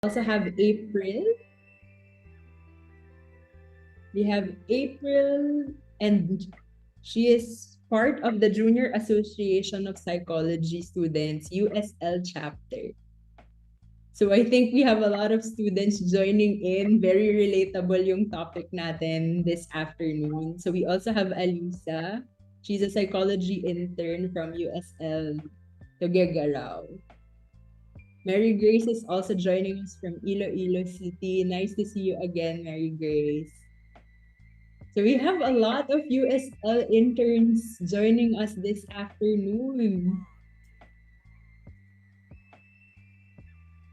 also have April. We have April, and she is part of the Junior Association of Psychology Students, USL chapter. So I think we have a lot of students joining in. Very relatable yung topic natin this afternoon. So we also have Alisa. She's a psychology intern from USL Tuguegarao. Mary Grace is also joining us from Iloilo City. Nice to see you again, Mary Grace. So we have a lot of USL interns joining us this afternoon.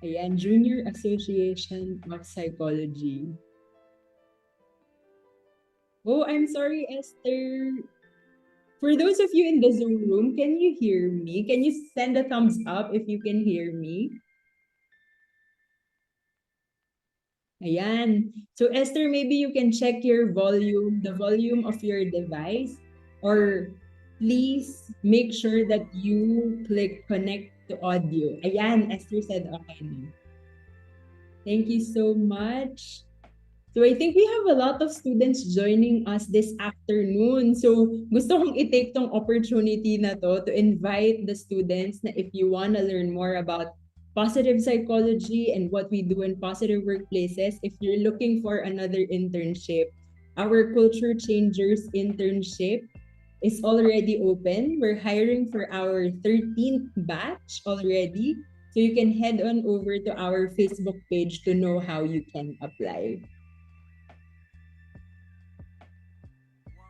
Ayan, Junior Association of Psychology. Oh, I'm sorry, Esther. For those of you in the Zoom room, can you hear me? Can you send a thumbs up if you can hear me? Ayan. So Esther, maybe you can check your volume, the volume of your device, or please make sure that you click connect to audio. Ayan, Esther said okay na. Thank you so much. So I think we have a lot of students joining us this afternoon. So gusto kong i-take tong opportunity na to invite the students na if you want to learn more about positive psychology and what we do in positive workplaces, if you're looking for another internship, our Culture Changers internship is already open. We're hiring for our 13th batch already. So you can head on over to our Facebook page to know how you can apply.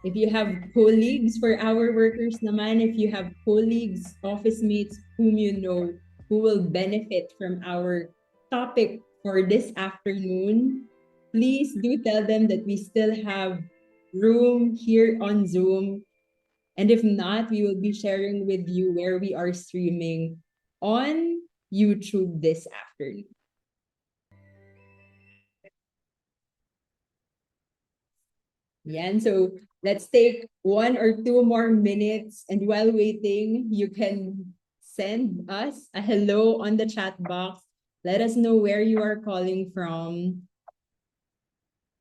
If you have colleagues, for our workers naman, if you have colleagues, office mates whom you know who will benefit from our topic for this afternoon, please do tell them that we still have room here on Zoom. And if not, we will be sharing with you where we are streaming on YouTube this afternoon. Yan. So let's take 1 or 2 more minutes. And while waiting, you can send us a hello on the chat box. Let us know where you are calling from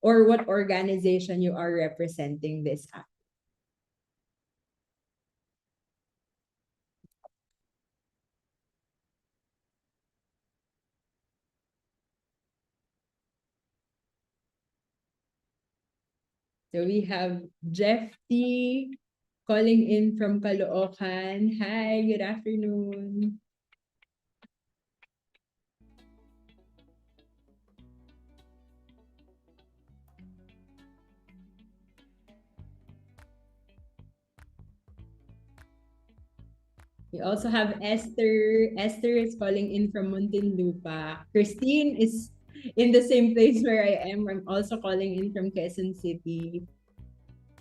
or what organization you are representing this afternoon. So we have Jeff T calling in from Caloocan. Hi, good afternoon. We also have Esther. Esther is calling in from Muntinlupa. Christine is in the same place where I am. I'm also calling in from Quezon City.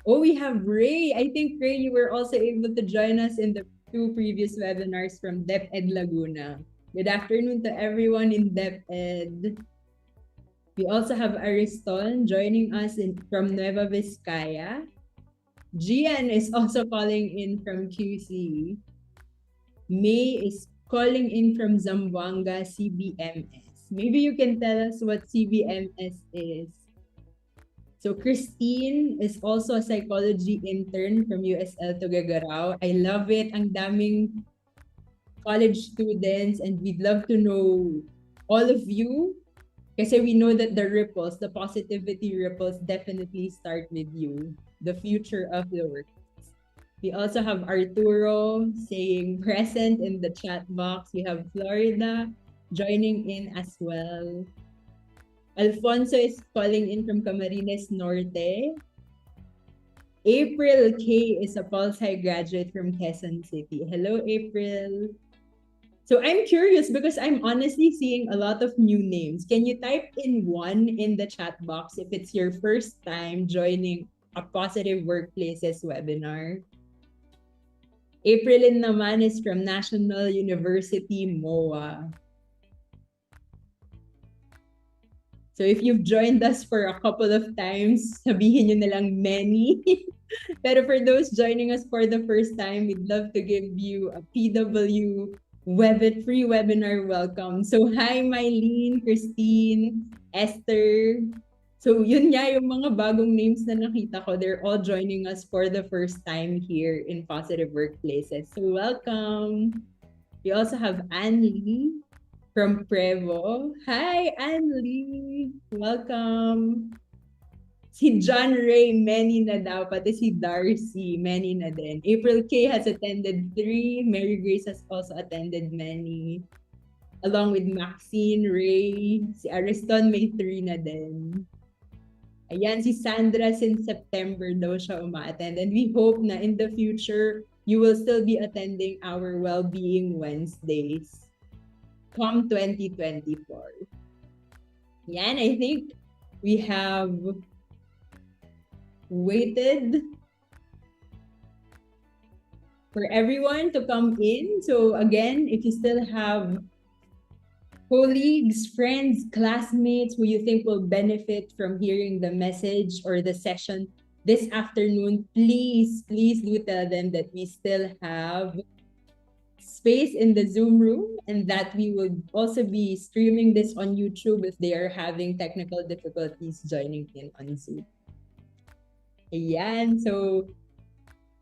Oh, we have Ray. I think, Ray, you were also able to join us in the 2 previous webinars from DepEd Laguna. Good afternoon to everyone in DepEd. We also have Ariston joining us from Nueva Vizcaya. Gian is also calling in from QC. May is calling in from Zamboanga CBMS. Maybe you can tell us what CBMS is. So Christine is also a psychology intern from USL Tuguegarao. I love it. Ang daming college students, and we'd love to know all of you kasi we know that the ripples, the positivity ripples definitely start with you, the future of the work. We also have Arturo saying present in the chat box. We have Florida joining in as well. Alfonso is calling in from Camarines Norte. April K is a Pulse High graduate from Quezon City. Hello, April. So I'm curious because I'm honestly seeing a lot of new names. Can you type in one in the chat box if it's your first time joining a Positive Workplaces webinar? Aprilin naman is from National University, MOA. So if you've joined us for a couple of times, sabihin nyo na lang many. Pero for those joining us for the first time, we'd love to give you a PW free webinar welcome. So hi Mylene, Christine, Esther. So yun nga yung mga bagong names na nakita ko. They're all joining us for the first time here in Positive Workplaces. So welcome. We also have Anne Lee from Prevo. Hi Anne Lee. Welcome. Si John Ray, many na daw. Pati si Darcy, many na din. April K has attended 3. Mary Grace has also attended many. Along with Maxine, Ray, si Ariston may 3 na din. Ayan, si Sandra since September daw siya uma-attend. And we hope na in the future, you will still be attending our Wellbeing Wednesdays come 2024. Yan, I think we have waited for everyone to come in. So again, if you still have colleagues, friends, classmates who you think will benefit from hearing the message or the session this afternoon, please do tell them that we still have space in the Zoom room and that we will also be streaming this on YouTube if they are having technical difficulties joining in on Zoom. Ayan, so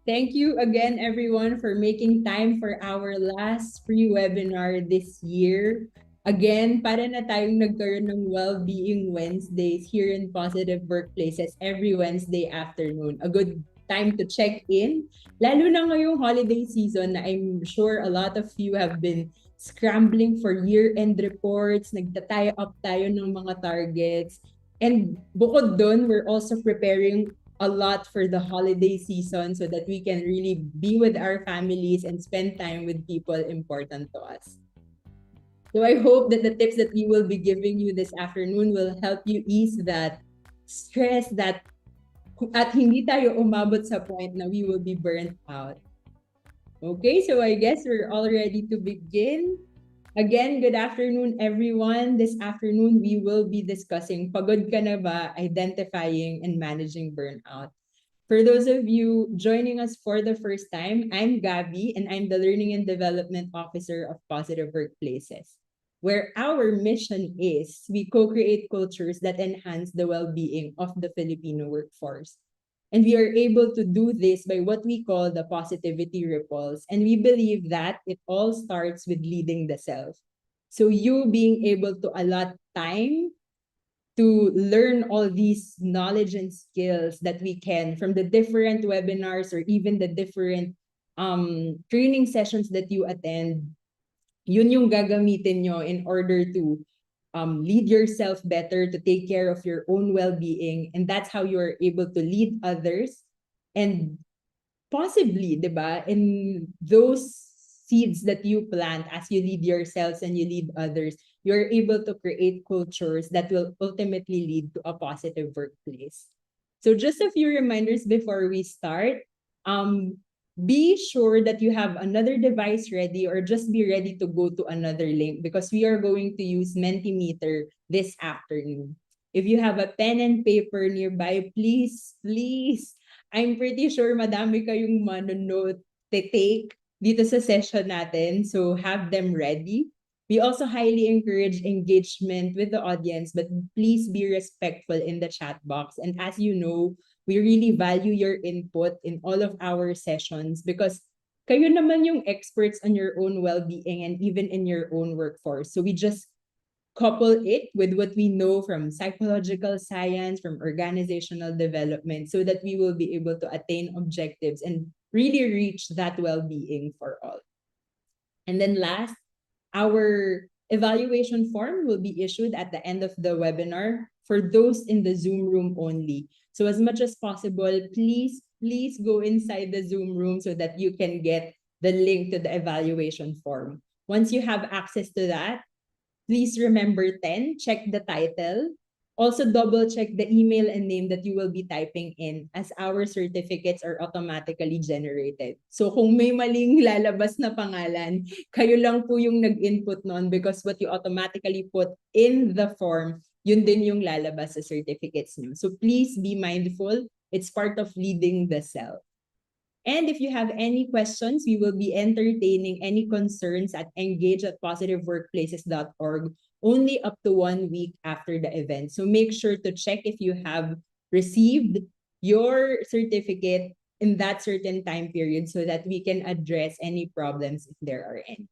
thank you again, everyone, for making time for our last free webinar this year. Again, para na tayong nagkaroon ng Wellbeing Wednesdays here in Positive Workplaces every Wednesday afternoon. A good time to check in. Lalo na ngayong holiday season na I'm sure a lot of you have been scrambling for year-end reports, nagta-tie up tayo ng mga targets. And bukod doon, we're also preparing a lot for the holiday season so that we can really be with our families and spend time with people important to us. So I hope that the tips that we will be giving you this afternoon will help you ease that stress that at hindi tayo umabot sa point na we will be burnt out. Okay, so I guess we're all ready to begin. Again, good afternoon, everyone. This afternoon, we will be discussing Pagod ka na ba? Identifying and managing burnout. For those of you joining us for the first time, I'm Gabby, and I'm the Learning and Development Officer of Positive Workplaces, where our mission is we co-create cultures that enhance the well-being of the Filipino workforce. And we are able to do this by what we call the positivity ripples. And we believe that it all starts with leading the self. So you being able to allot time to learn all these knowledge and skills that we can from the different webinars or even the different training sessions that you attend, yun yung gagamitin nyo in order to lead yourself better, to take care of your own well-being. And that's how you're able to lead others. And possibly, di ba, in those seeds that you plant as you lead yourselves and you lead others, you're able to create cultures that will ultimately lead to a positive workplace. So just a few reminders before we start. Be sure that you have another device ready or just be ready to go to another link because we are going to use Mentimeter this afternoon. If you have a pen and paper nearby, please, I'm pretty sure madami kayong manonote take dito sa session natin. So have them ready. We also highly encourage engagement with the audience, but please be respectful in the chat box. And as you know, we really value your input in all of our sessions because kayo naman yung experts on your own well-being and even in your own workforce. So we just couple it with what we know from psychological science, from organizational development, so that we will be able to attain objectives and really reach that well-being for all. And then last, our evaluation form will be issued at the end of the webinar for those in the Zoom room only. So as much as possible, please go inside the Zoom room so that you can get the link to the evaluation form. Once you have access to that, please remember 10, check the title. Also double check the email and name that you will be typing in as our certificates are automatically generated. So kung may maling lalabas na pangalan, kayo lang po yung nag-input nun because what you automatically put in the form, yun din yung lalabas sa certificates nyo. So please be mindful. It's part of leading the self. And if you have any questions, we will be entertaining any concerns at engage@positiveworkplaces.org only up to 1 week after the event. So make sure to check if you have received your certificate in that certain time period so that we can address any problems if there are any.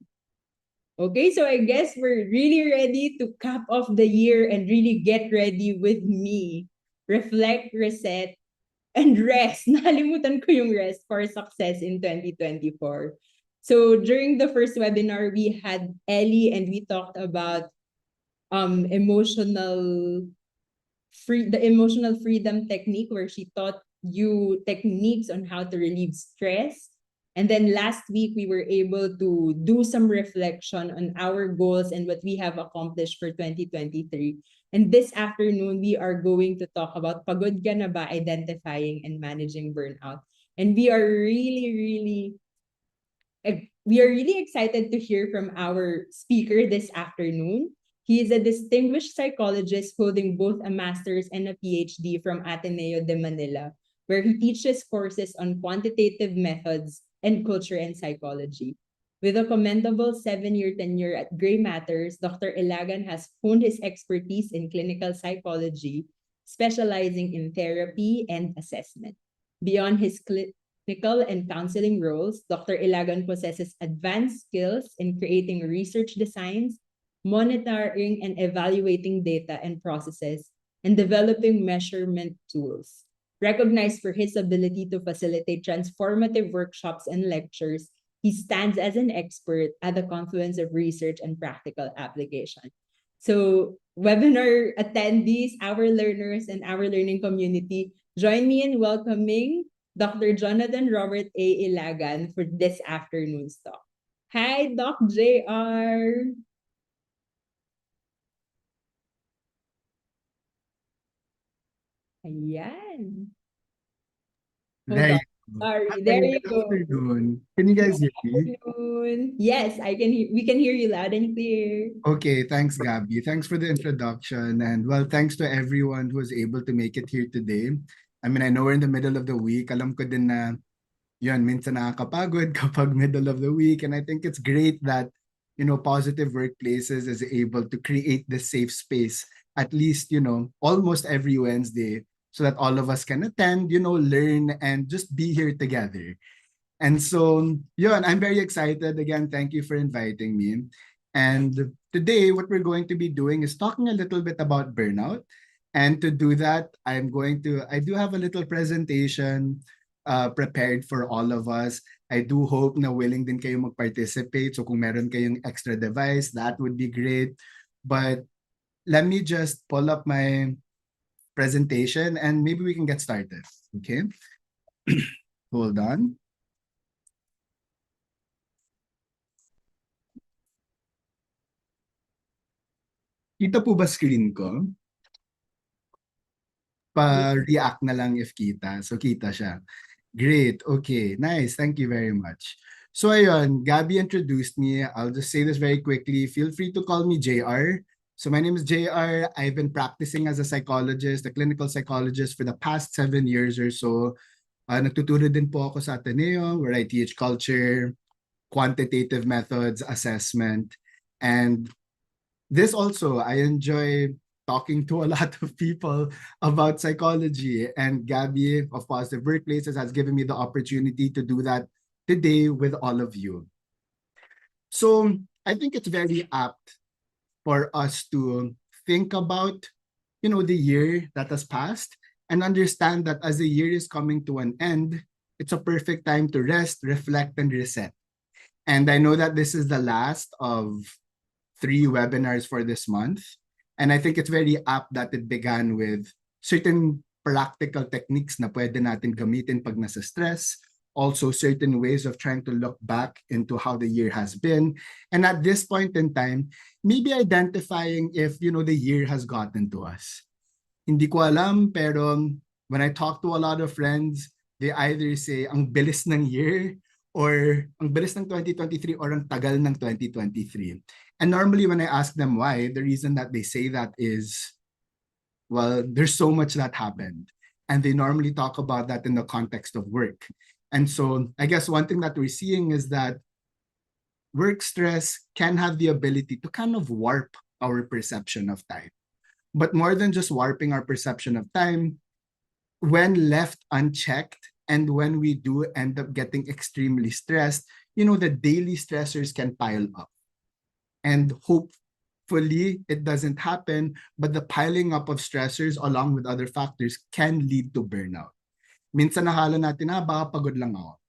Okay, so I guess we're really ready to cap off the year and really get ready with me. Reflect, reset, and rest. Nalimutan ko yung rest for success in 2024. So during the first webinar, we had Ellie and we talked about the emotional freedom technique, where she taught you techniques on how to relieve stress. And then last week, we were able to do some reflection on our goals and what we have accomplished for 2023. And this afternoon, we are going to talk about Pagod ka na ba, identifying and managing burnout. And we are really excited to hear from our speaker this afternoon. He is a distinguished psychologist holding both a master's and a PhD from Ateneo de Manila, where he teaches courses on quantitative methods and culture and psychology. With a commendable 7-year tenure at Gray Matters, Dr. Ilagan has honed his expertise in clinical psychology, specializing in therapy and assessment. Beyond his clinical and counseling roles, Dr. Ilagan possesses advanced skills in creating research designs, monitoring and evaluating data and processes, and developing measurement tools. Recognized for his ability to facilitate transformative workshops and lectures, he stands as an expert at the confluence of research and practical application. So, webinar attendees, our learners, and our learning community, join me in welcoming Dr. Jonathan Robert A. Ilagan for this afternoon's talk. Hi, Doc JR. Ayan. Hold There on. you go. Sorry, Hi, there you good go. afternoon. Can you guys hear me? Afternoon. Yes, I can hear. We can hear you loud and clear. Okay, thanks, Gabby. Thanks for the introduction. And well, thanks to everyone who was able to make it here today. I mean, I know we're in the middle of the week. Alam ko din na yun, minsan nakakapagod kapag middle of the week. And I think it's great that, Positive Workplaces is able to create this safe space, at least, almost every Wednesday, so that all of us can attend, learn, and just be here together. And so, yun, I'm very excited. Again, thank you for inviting me. And today, what we're going to be doing is talking a little bit about burnout. And to do that, I do have a little presentation prepared for all of us. I do hope na willing din kayo mag-participate. So kung meron kayong extra device, that would be great. But let me just pull up my presentation and maybe we can get started. Okay? Hold on. Kita po ba screen ko? Pa-react na lang if kita. So kita siya. Great. Okay. Nice. Thank you very much. So ayun, Gabby introduced me. I'll just say this very quickly. Feel free to call me JR. So my name is JR. I've been practicing as a psychologist, a clinical psychologist for the past 7 years or so. Nagtuturo din po ako sa Ateneo where I teach culture, quantitative methods, assessment, and this also, I enjoy talking to a lot of people about psychology. And Gabby of Positive Workplaces has given me the opportunity to do that today with all of you. So I think it's very apt for us to think about, the year that has passed and understand that as the year is coming to an end, it's a perfect time to rest, reflect, and reset. And I know that this is the last of 3 webinars for this month. And I think it's very apt that it began with certain practical techniques na pwede natin gamitin pag nasa stress, also certain ways of trying to look back into how the year has been. And at this point in time, maybe identifying if, the year has gotten to us. Hindi ko alam, pero when I talk to a lot of friends, they either say, ang bilis ng year, or ang bilis ng 2023 or ang tagal ng 2023. And normally when I ask them why, the reason that they say that is, well, there's so much that happened. And they normally talk about that in the context of work. And so I guess one thing that we're seeing is that work stress can have the ability to kind of warp our perception of time. But more than just warping our perception of time, when left unchecked and when we do end up getting extremely stressed, the daily stressors can pile up. And hopefully it doesn't happen, but the piling up of stressors along with other factors can lead to burnout. Minsan nakala natin, baka pagod lang ako.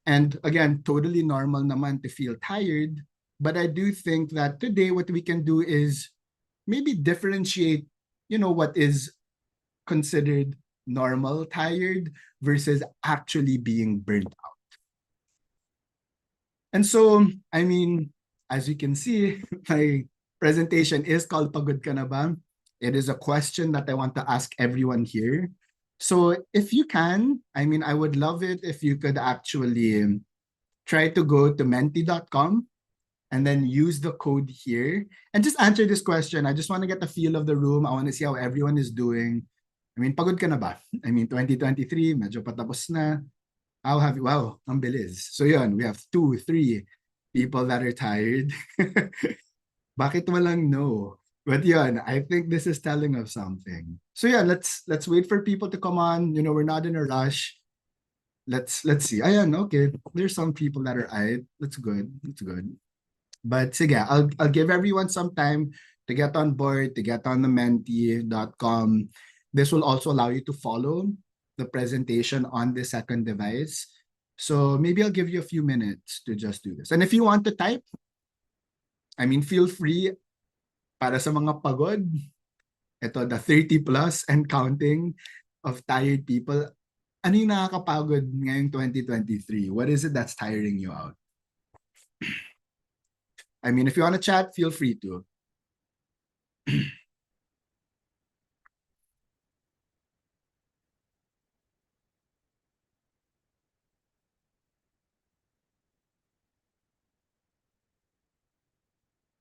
And again, totally normal naman to feel tired. But I do think that today what we can do is maybe differentiate, what is considered normal tired versus actually being burnt out. And so, I mean, as you can see, my presentation is called Pagod Ka Na Ba? It is a question that I want to ask everyone here. So if you can, I mean, I would love it if you could actually try to go to menti.com and then use the code here and just answer this question. I just want to get a feel of the room. I want to see how everyone is doing. I mean, pagod ka na ba? I mean, 2023, medyo patapos na. How have you? Wow, ang bilis. So yun, we have 2, 3 people that are tired. Bakit walang no? But yun, I think this is telling of something. So yeah, let's wait for people to come on. We're not in a rush. Let's see. Ayan, okay. There's some people that are ayat. That's good. That's good. But sige, I'll give everyone some time to get on board, to get on the menti.com. This will also allow you to follow the presentation on the second device. So maybe I'll give you a few minutes to just do this. And if you want to type, I mean, feel free para sa mga pagod. Ito, the 30 plus and counting of tired people. Ano yung nakakapagod ngayong 2023? What is it that's tiring you out? I mean, if you want to chat, feel free to.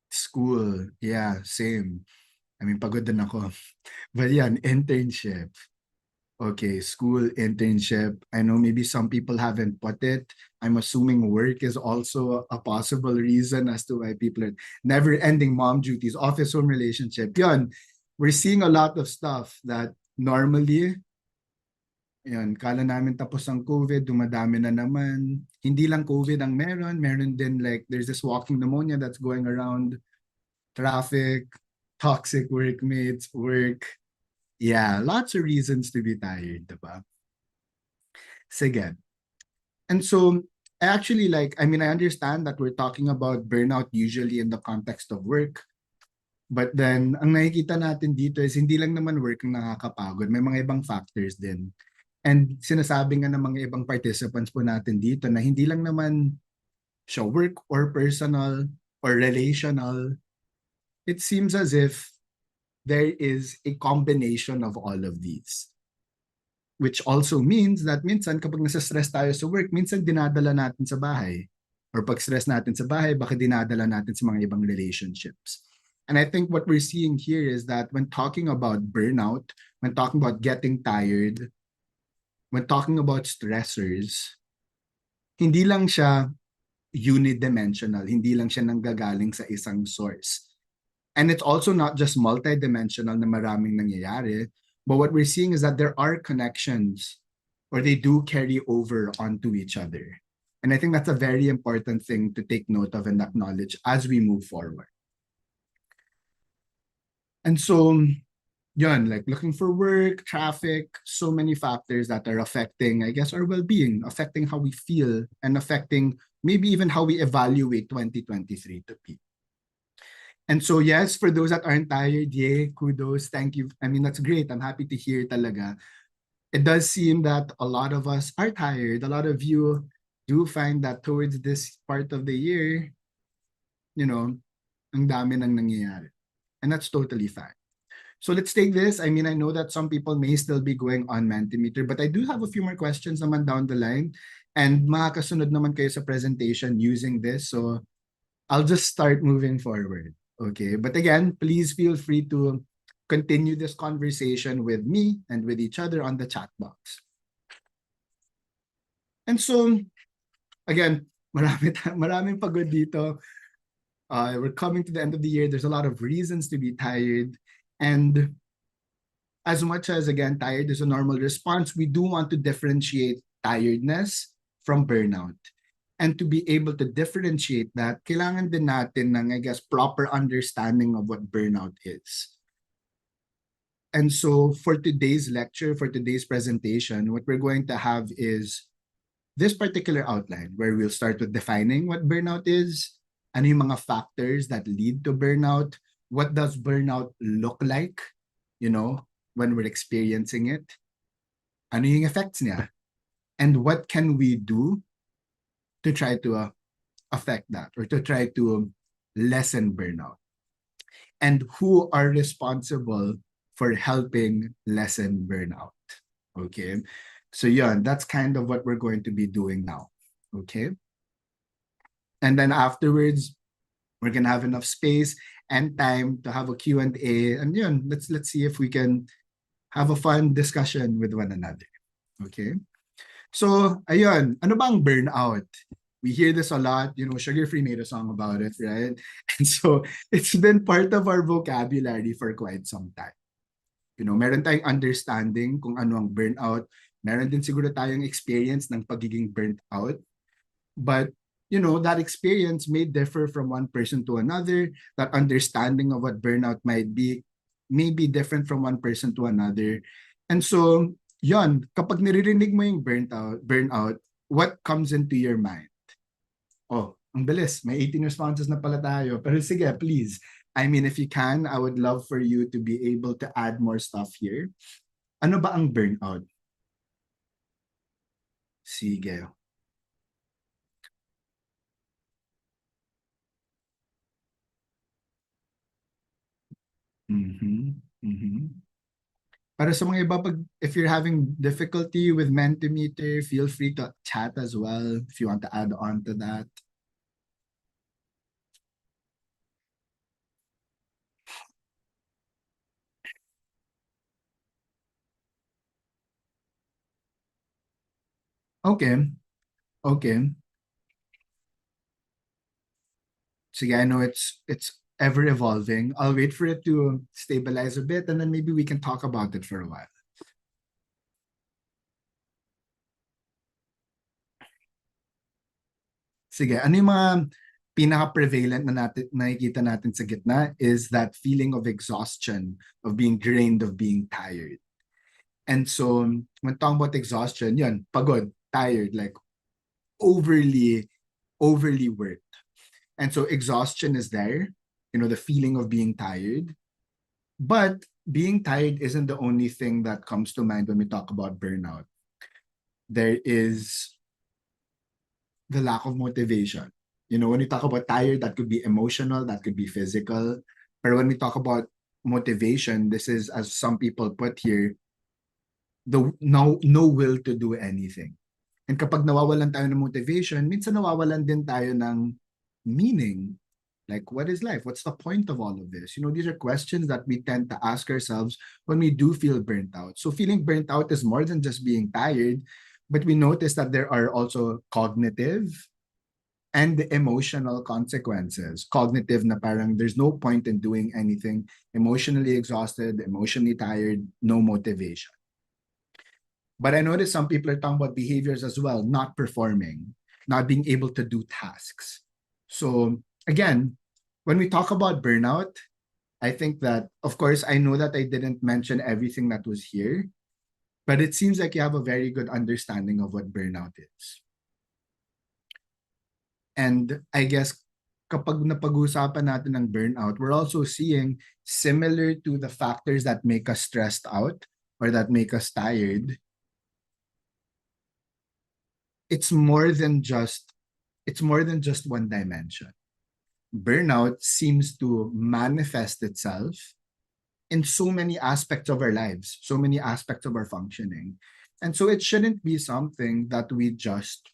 School. Yeah, same. I mean, pagod din ako. But yan, internship. Okay, school internship. I know maybe some people haven't put it. I'm assuming work is also a possible reason as to why people are never-ending mom duties, office-home relationship. Yan, we're seeing a lot of stuff that normally, yan, kala namin tapos ang COVID, dumadami na naman. Hindi lang COVID ang meron din like there's this walking pneumonia that's going around, traffic, toxic workmates, work. Yeah, lots of reasons to be tired, diba? Sige. And so, actually, I mean, I understand that we're talking about burnout usually in the context of work. But then, ang nakikita natin dito is hindi lang naman work ang nakakapagod. May mga ibang factors din. And sinasabi nga ng mga ibang participants po natin dito na hindi lang naman siya work or personal or relational. It seems as if there is a combination of all of these. Which also means that minsan kapag nasa-stress tayo sa work, minsan dinadala natin sa bahay. Or pag stress natin sa bahay, baka dinadala natin sa mga ibang relationships. And I think what we're seeing here is that when talking about burnout, when talking about getting tired, when talking about stressors, hindi lang siya unidimensional, hindi lang siya nanggagaling sa isang source. And it's also not just multidimensional na maraming nangyayari, but what we're seeing is that there are connections or they do carry over onto each other. And I think that's a very important thing to take note of and acknowledge as we move forward. And so, yun, like looking for work, traffic, so many factors that are affecting, I guess, our well-being, affecting how we feel, and affecting maybe even how we evaluate 2023 to be. And so, yes, for those that aren't tired, yay, kudos, thank you. I mean, that's great. I'm happy to hear talaga. It does seem that a lot of us are tired. A lot of you do find that towards this part of the year, ang dami nang nangyayari. And that's totally fine. So let's take this. I mean, I know that some people may still be going on Mentimeter, but I do have a few more questions naman down the line. And makakasunod naman kayo sa presentation using this. So I'll just start moving forward. Okay, but again, please feel free to continue this conversation with me and with each other on the chat box. And so, again, maraming pagod dito. We're coming to the end of the year. There's a lot of reasons to be tired. And as much as, again, tired is a normal response, we do want to differentiate tiredness from burnout. And to be able to differentiate that, kailangan din natin ng, I guess, proper understanding of what burnout is. And so for today's lecture, for today's presentation, what we're going to have is this particular outline where we'll start with defining what burnout is, ano yung mga factors that lead to burnout, what does burnout look like, when we're experiencing it, ano yung effects niya, and what can we do to try to affect that or to try to lessen burnout, and who are responsible for helping lessen burnout. Okay, so yeah, that's kind of what we're going to be doing now. Okay, and then afterwards we're gonna have enough space and time to have a Q&A, and yun, let's see if we can have a fun discussion with one another. Okay, so ayun, ano bang burnout? We hear this a lot, Sugar Free made a song about it, right? And so it's been part of our vocabulary for quite some time. Meron tayong understanding kung ano ang burnout. Meron din siguro tayong experience ng pagiging burnt out. But, that experience may differ from one person to another. That understanding of what burnout might be may be different from one person to another. And so, yon, kapag niririnig mo yung burnout, what comes into your mind? Oh, ang bilis. May 18 responses na pala tayo. Pero sige, please. I mean, if you can, I would love for you to be able to add more stuff here. Ano ba ang burnout? Sige. Para sa mga iba, if you're having difficulty with Mentimeter, feel free to chat as well if you want to add on to that. Okay. Sige, I know it's ever evolving. I'll wait for it to stabilize a bit, and then maybe we can talk about it for a while. Sige, ano yung mga pinaka-prevalent na nakikita natin sa gitna is that feeling of exhaustion, of being drained, of being tired. And so, when talking about exhaustion, yun, pagod, tired, like overly worked. And so exhaustion is there, the feeling of being tired. But being tired isn't the only thing that comes to mind when we talk about burnout. There is the lack of motivation. When we talk about tired, that could be emotional, that could be physical. But when we talk about motivation, this is, as some people put here, the no will to do anything. And kapag nawawalan tayo ng motivation, minsan nawawalan din tayo ng meaning. Like, what is life? What's the point of all of this? These are questions that we tend to ask ourselves when we do feel burnt out. So feeling burnt out is more than just being tired, but we notice that there are also cognitive and emotional consequences. Cognitive na parang there's no point in doing anything. Emotionally exhausted, emotionally tired, no motivation. But I notice some people are talking about behaviors as well, not performing, not being able to do tasks. So again, when we talk about burnout, I think that, of course, I know that I didn't mention everything that was here, but it seems like you have a very good understanding of what burnout is. And I guess kapag napag-usapan natin ng burnout, we're also seeing, similar to the factors that make us stressed out or that make us tired, it's more than just one dimension. Burnout seems to manifest itself in so many aspects of our lives, so many aspects of our functioning. And so it shouldn't be something that we just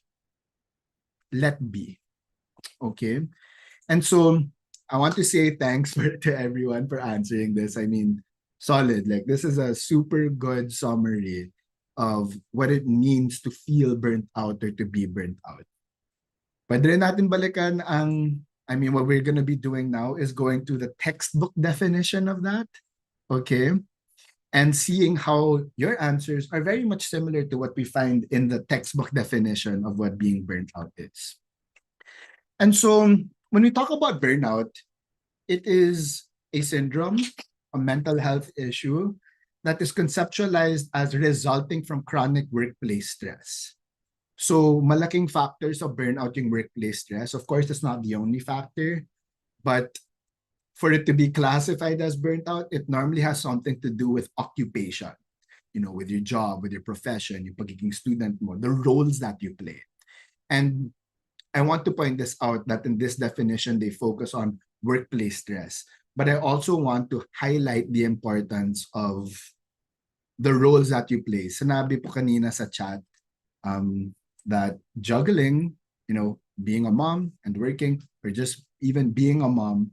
let be. Okay? And so I want to say thanks to everyone for answering this. I mean, solid. Like, this is a super good summary of what it means to feel burnt out or to be burnt out. Pwede rin natin balikan what we're gonna be doing now is going to the textbook definition of that, okay? And seeing how your answers are very much similar to what we find in the textbook definition of what being burnt out is. And so when we talk about burnout, it is a syndrome, a mental health issue that is conceptualized as resulting from chronic workplace stress. So malaking factors of burnout yung workplace stress. Of course, it's not the only factor, but for it to be classified as burnt out, it normally has something to do with occupation, with your job, with your profession, yung pagiging student mo, the roles that you play. And I want to point this out that in this definition, they focus on workplace stress. But I also want to highlight the importance of the roles that you play. Sinabi po kanina sa chat that juggling, being a mom and working, or just even being a mom,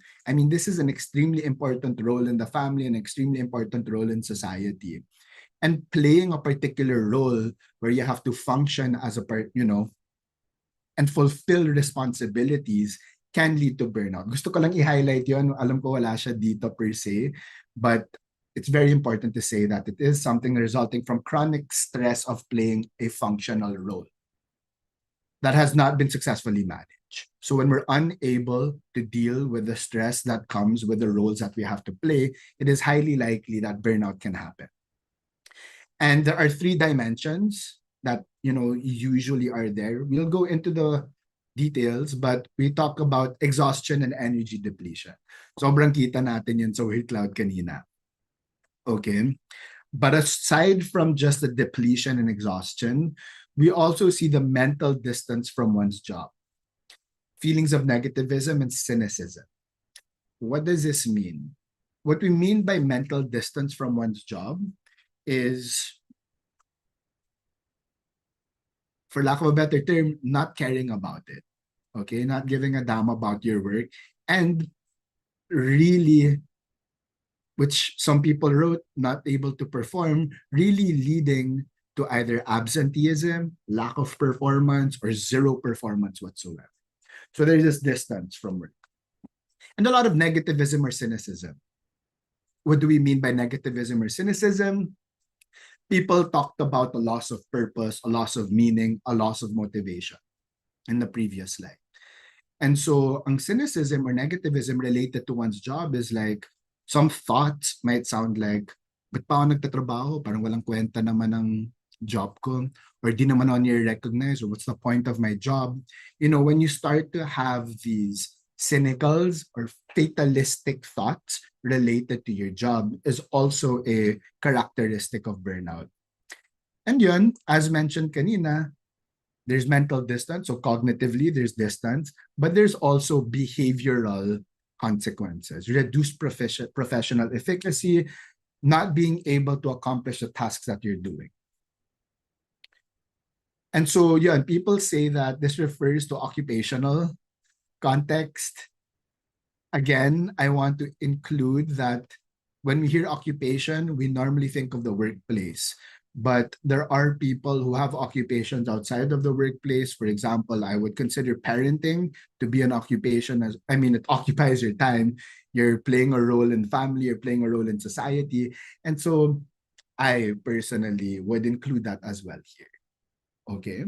this is an extremely important role in the family, an extremely important role in society. And playing a particular role where you have to function as and fulfill responsibilities can lead to burnout. Gusto ko lang i-highlight yun. Alam ko wala siya dito per se, but it's very important to say that it is something resulting from chronic stress of playing a functional role that has not been successfully managed. So when we're unable to deal with the stress that comes with the roles that we have to play, it is highly likely that burnout can happen. And there are 3 dimensions that usually are there. We'll go into the details, but we talk about exhaustion and energy depletion. Sobrang kita natin yun sa word cloud kanina. Okay. But aside from just the depletion and exhaustion, we also see the mental distance from one's job, feelings of negativism and cynicism. What does this mean? What we mean by mental distance from one's job is, for lack of a better term, not caring about it. Okay, not giving a damn about your work, and really, which some people wrote, not able to perform, really leading to either absenteeism, lack of performance, or zero performance whatsoever. So there's this distance from work. And a lot of negativism or cynicism. What do we mean by negativism or cynicism? People talked about a loss of purpose, a loss of meaning, a loss of motivation in the previous slide. And so ang cynicism or negativism related to one's job is like, some thoughts might sound like, ba't pa ako nagtatrabaho? Parang walang kwenta naman ng job ko. Or di naman ako nire-recognize, or what's the point of my job? When you start to have these cynicals or fatalistic thoughts related to your job is also a characteristic of burnout. And yun, as mentioned kanina, there's mental distance. So cognitively, there's distance, but there's also behavioral consequences, reduced professional efficacy, not being able to accomplish the tasks that you're doing. And so, people say that this refers to occupational context. Again, I want to include that when we hear occupation, we normally think of the workplace. But there are people who have occupations outside of the workplace. For example, I would consider parenting to be an occupation. It occupies your time. You're playing a role in family, you're playing a role in society. And so I personally would include that as well here. Okay?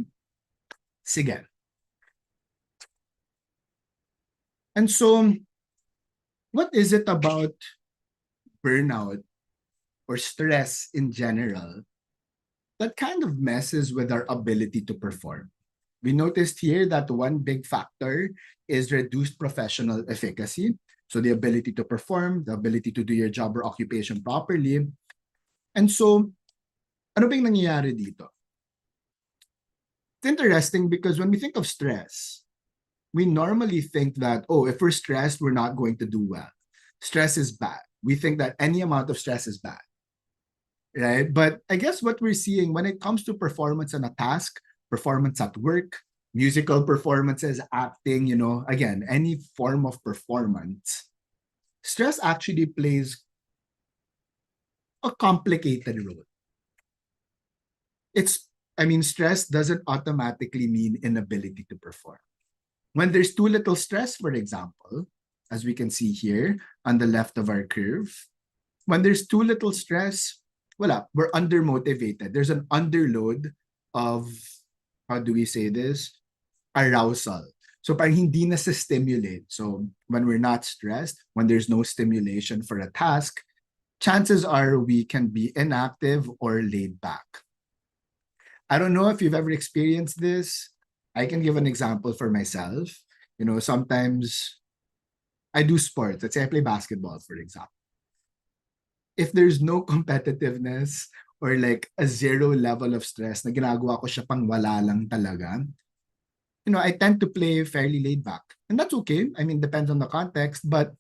Sige. And so, what is it about burnout or stress in general that kind of messes with our ability to perform? We noticed here that one big factor is reduced professional efficacy. So the ability to perform, the ability to do your job or occupation properly. And so, ano bang nangyayari dito? It's interesting because when we think of stress, we normally think that, if we're stressed, we're not going to do well. Stress is bad. We think that any amount of stress is bad. Right? But I guess what we're seeing when it comes to performance on a task, performance at work, musical performances, acting, again, any form of performance, stress actually plays a complicated role. it's, I mean, stress doesn't automatically mean inability to perform. When there's too little stress, for example, as we can see here on the left of our curve, when there's too little stress, we're undermotivated. There's an underload of, how do we say this? Arousal. So parang hindi na sa stimulate. So when we're not stressed, when there's no stimulation for a task, chances are we can be inactive or laid back. I don't know if you've ever experienced this. I can give an example for myself. You know, sometimes I do sports. Let's say I play basketball, for example. If there's no competitiveness or like a zero level of stress na ginagawa ko siya pang wala lang talaga, you know, I tend to play fairly laid back. And that's okay. I mean, depends on the context, but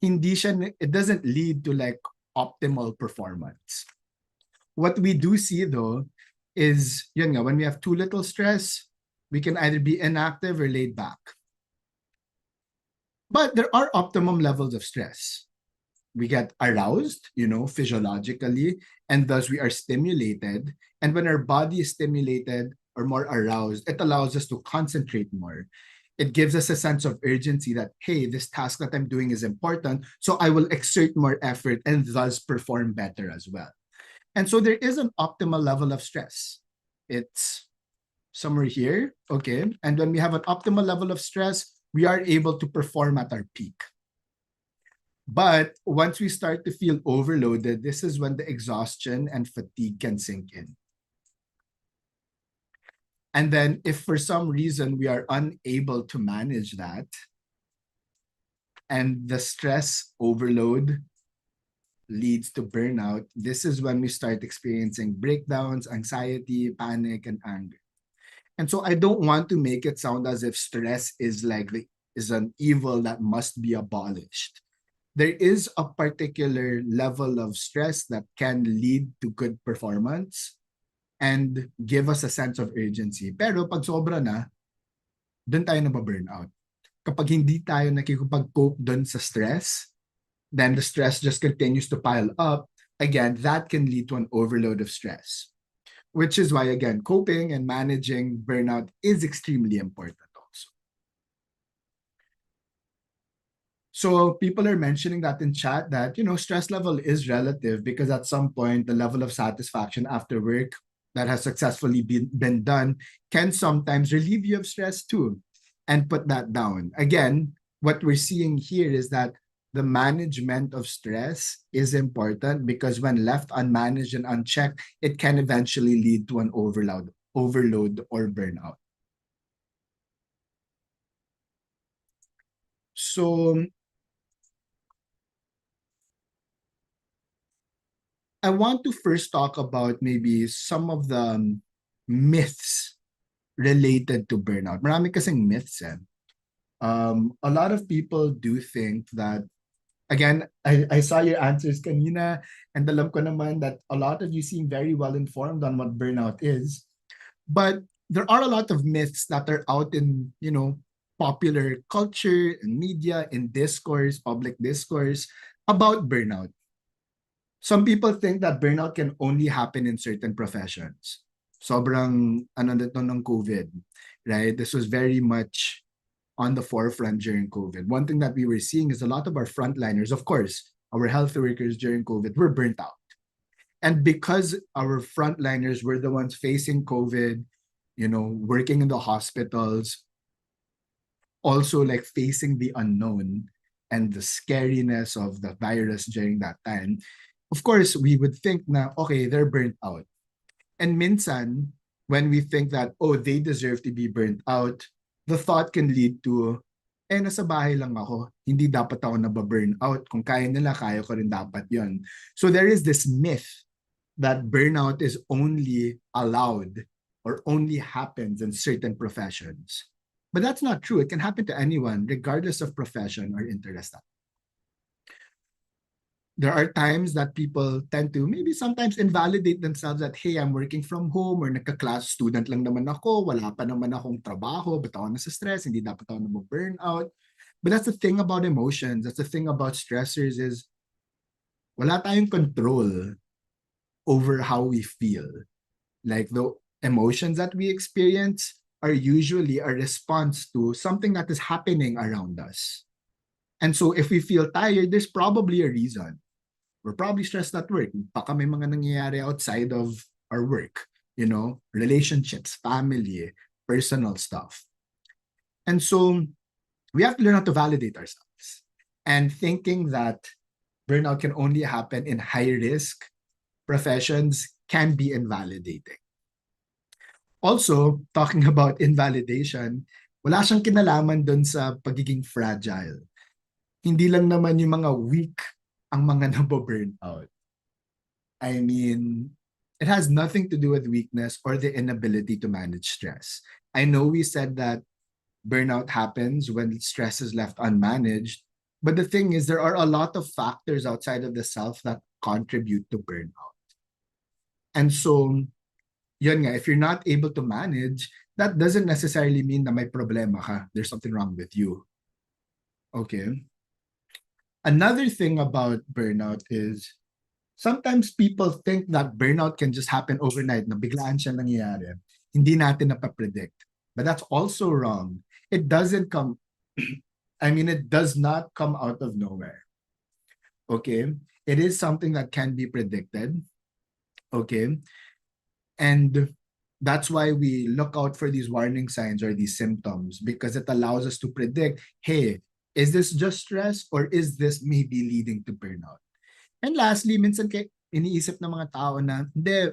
hindi siya, it doesn't lead to like optimal performance. What we do see though is, yun nga, when we have too little stress, we can either be inactive or laid back. But there are optimum levels of stress. We get aroused, you know, physiologically, and thus we are stimulated. And when our body is stimulated or more aroused, it allows us to concentrate more. It gives us a sense of urgency that, hey, this task that I'm doing is important, so I will exert more effort and thus perform better as well. And so there is an optimal level of stress. It's somewhere here, okay? And when we have an optimal level of stress, we are able to perform at our peak. But once we start to feel overloaded, this is when the exhaustion and fatigue can sink in. And then if for some reason we are unable to manage that, and the stress overload leads to burnout, this is when we start experiencing breakdowns, anxiety, panic, and anger. And so I don't want to make it sound as if stress is is an evil that must be abolished. There is a particular level of stress that can lead to good performance and give us a sense of urgency. Pero pag sobra na, doon tayo nababurnout. Kapag hindi tayo nakikipag-cope doon sa stress, then the stress just continues to pile up. Again, that can lead to an overload of stress. Which is why, again, coping and managing burnout is extremely important also. So people are mentioning that in chat that, you know, stress level is relative because at some point, the level of satisfaction after work that has successfully been done can sometimes relieve you of stress too and put that down. Again, what we're seeing here is that the management of stress is important because when left unmanaged and unchecked, it can eventually lead to an overload or burnout. So I want to first talk about maybe some of the myths related to burnout. Marami kasing myths eh. A lot of people do think that, again, I saw your answers kanina and alam ko naman that a lot of you seem very well informed on what burnout is. But there are a lot of myths that are out in, you know, popular culture and media, in discourse, public discourse about burnout. Some people think that burnout can only happen in certain professions. Sobrang ano nito ng COVID, right? This was very much on the forefront during COVID. One thing that we were seeing is a lot of our frontliners, of course, our health workers during COVID were burnt out. And because our frontliners were the ones facing COVID, you know, working in the hospitals, also like facing the unknown and the scariness of the virus during that time, of course, we would think na, okay, they're burnt out. And minsan, when we think that, oh, they deserve to be burnt out, the thought can lead to, nasa bahay lang ako, hindi dapat ako nababurn out. Kung kaya nila, kaya ko rin dapat yon. So there is this myth that burnout is only allowed or only happens in certain professions. But that's not true. It can happen to anyone, regardless of profession or interest. There are times that people tend to maybe sometimes invalidate themselves that, hey, I'm working from home or nagka-class student lang naman ako, wala pa naman akong trabaho, ba't ako nasa stress, hindi dapat ako nababurnout. But that's the thing about emotions. That's the thing about stressors is wala tayong control over how we feel. Like the emotions that we experience are usually a response to something that is happening around us. And so if we feel tired, there's probably a reason. We're probably stressed at work. Baka may mga nangyayari outside of our work, relationships, family, personal stuff. And so we have to learn how to validate ourselves. And thinking that burnout can only happen in high risk professions can be invalidating. Also, talking about invalidation, wala siyang kinalaman dun sa pagiging fragile. Hindi lang naman yung mga weak ang mga naboburnout. I mean, it has nothing to do with weakness or the inability to manage stress. I know we said that burnout happens when stress is left unmanaged, but the thing is, there are a lot of factors outside of the self that contribute to burnout. And so, yun nga, if you're not able to manage, that doesn't necessarily mean na may problema ka. There's something wrong with you. Okay. Another thing about burnout is sometimes people think that burnout can just happen overnight, na biglaan siya nangyayari. Hindi natin napapredict. But that's also wrong. It doesn't come, it does not come out of nowhere. Okay? It is something that can be predicted. Okay? And that's why we look out for these warning signs or these symptoms, because it allows us to predict, hey, is this just stress or is this maybe leading to burnout? And lastly, minsan iniisip ng mga tao na, hindi,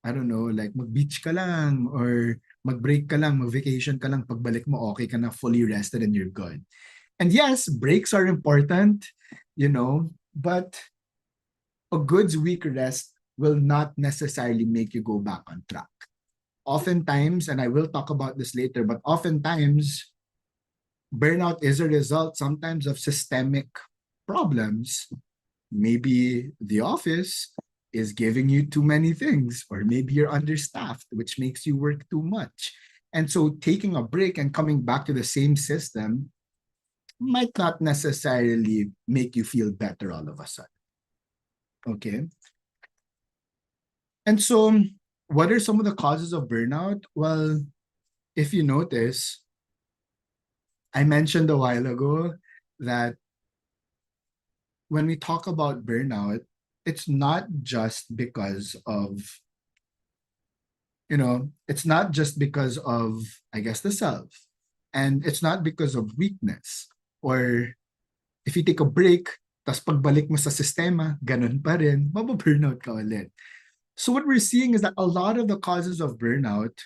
mag-beach ka lang or mag-break ka lang, mag-vacation ka lang, pagbalik mo, okay ka na, fully rested and you're good. And yes, breaks are important, but a good week rest will not necessarily make you go back on track. Oftentimes, and I will talk about this later, but oftentimes, burnout is a result sometimes of systemic problems. Maybe the office is giving you too many things, or maybe you're understaffed, which makes you work too much. And so taking a break and coming back to the same system might not necessarily make you feel better all of a sudden. Okay. And so what are some of the causes of burnout? Well, if you notice, I mentioned a while ago that when we talk about burnout, it's not just because of, it's not just because of, I guess, the self. And it's not because of weakness. Or if you take a break, tas pagbalik mo sa sistema, ganun pa rin, mababurnout ka ulit. So what we're seeing is that a lot of the causes of burnout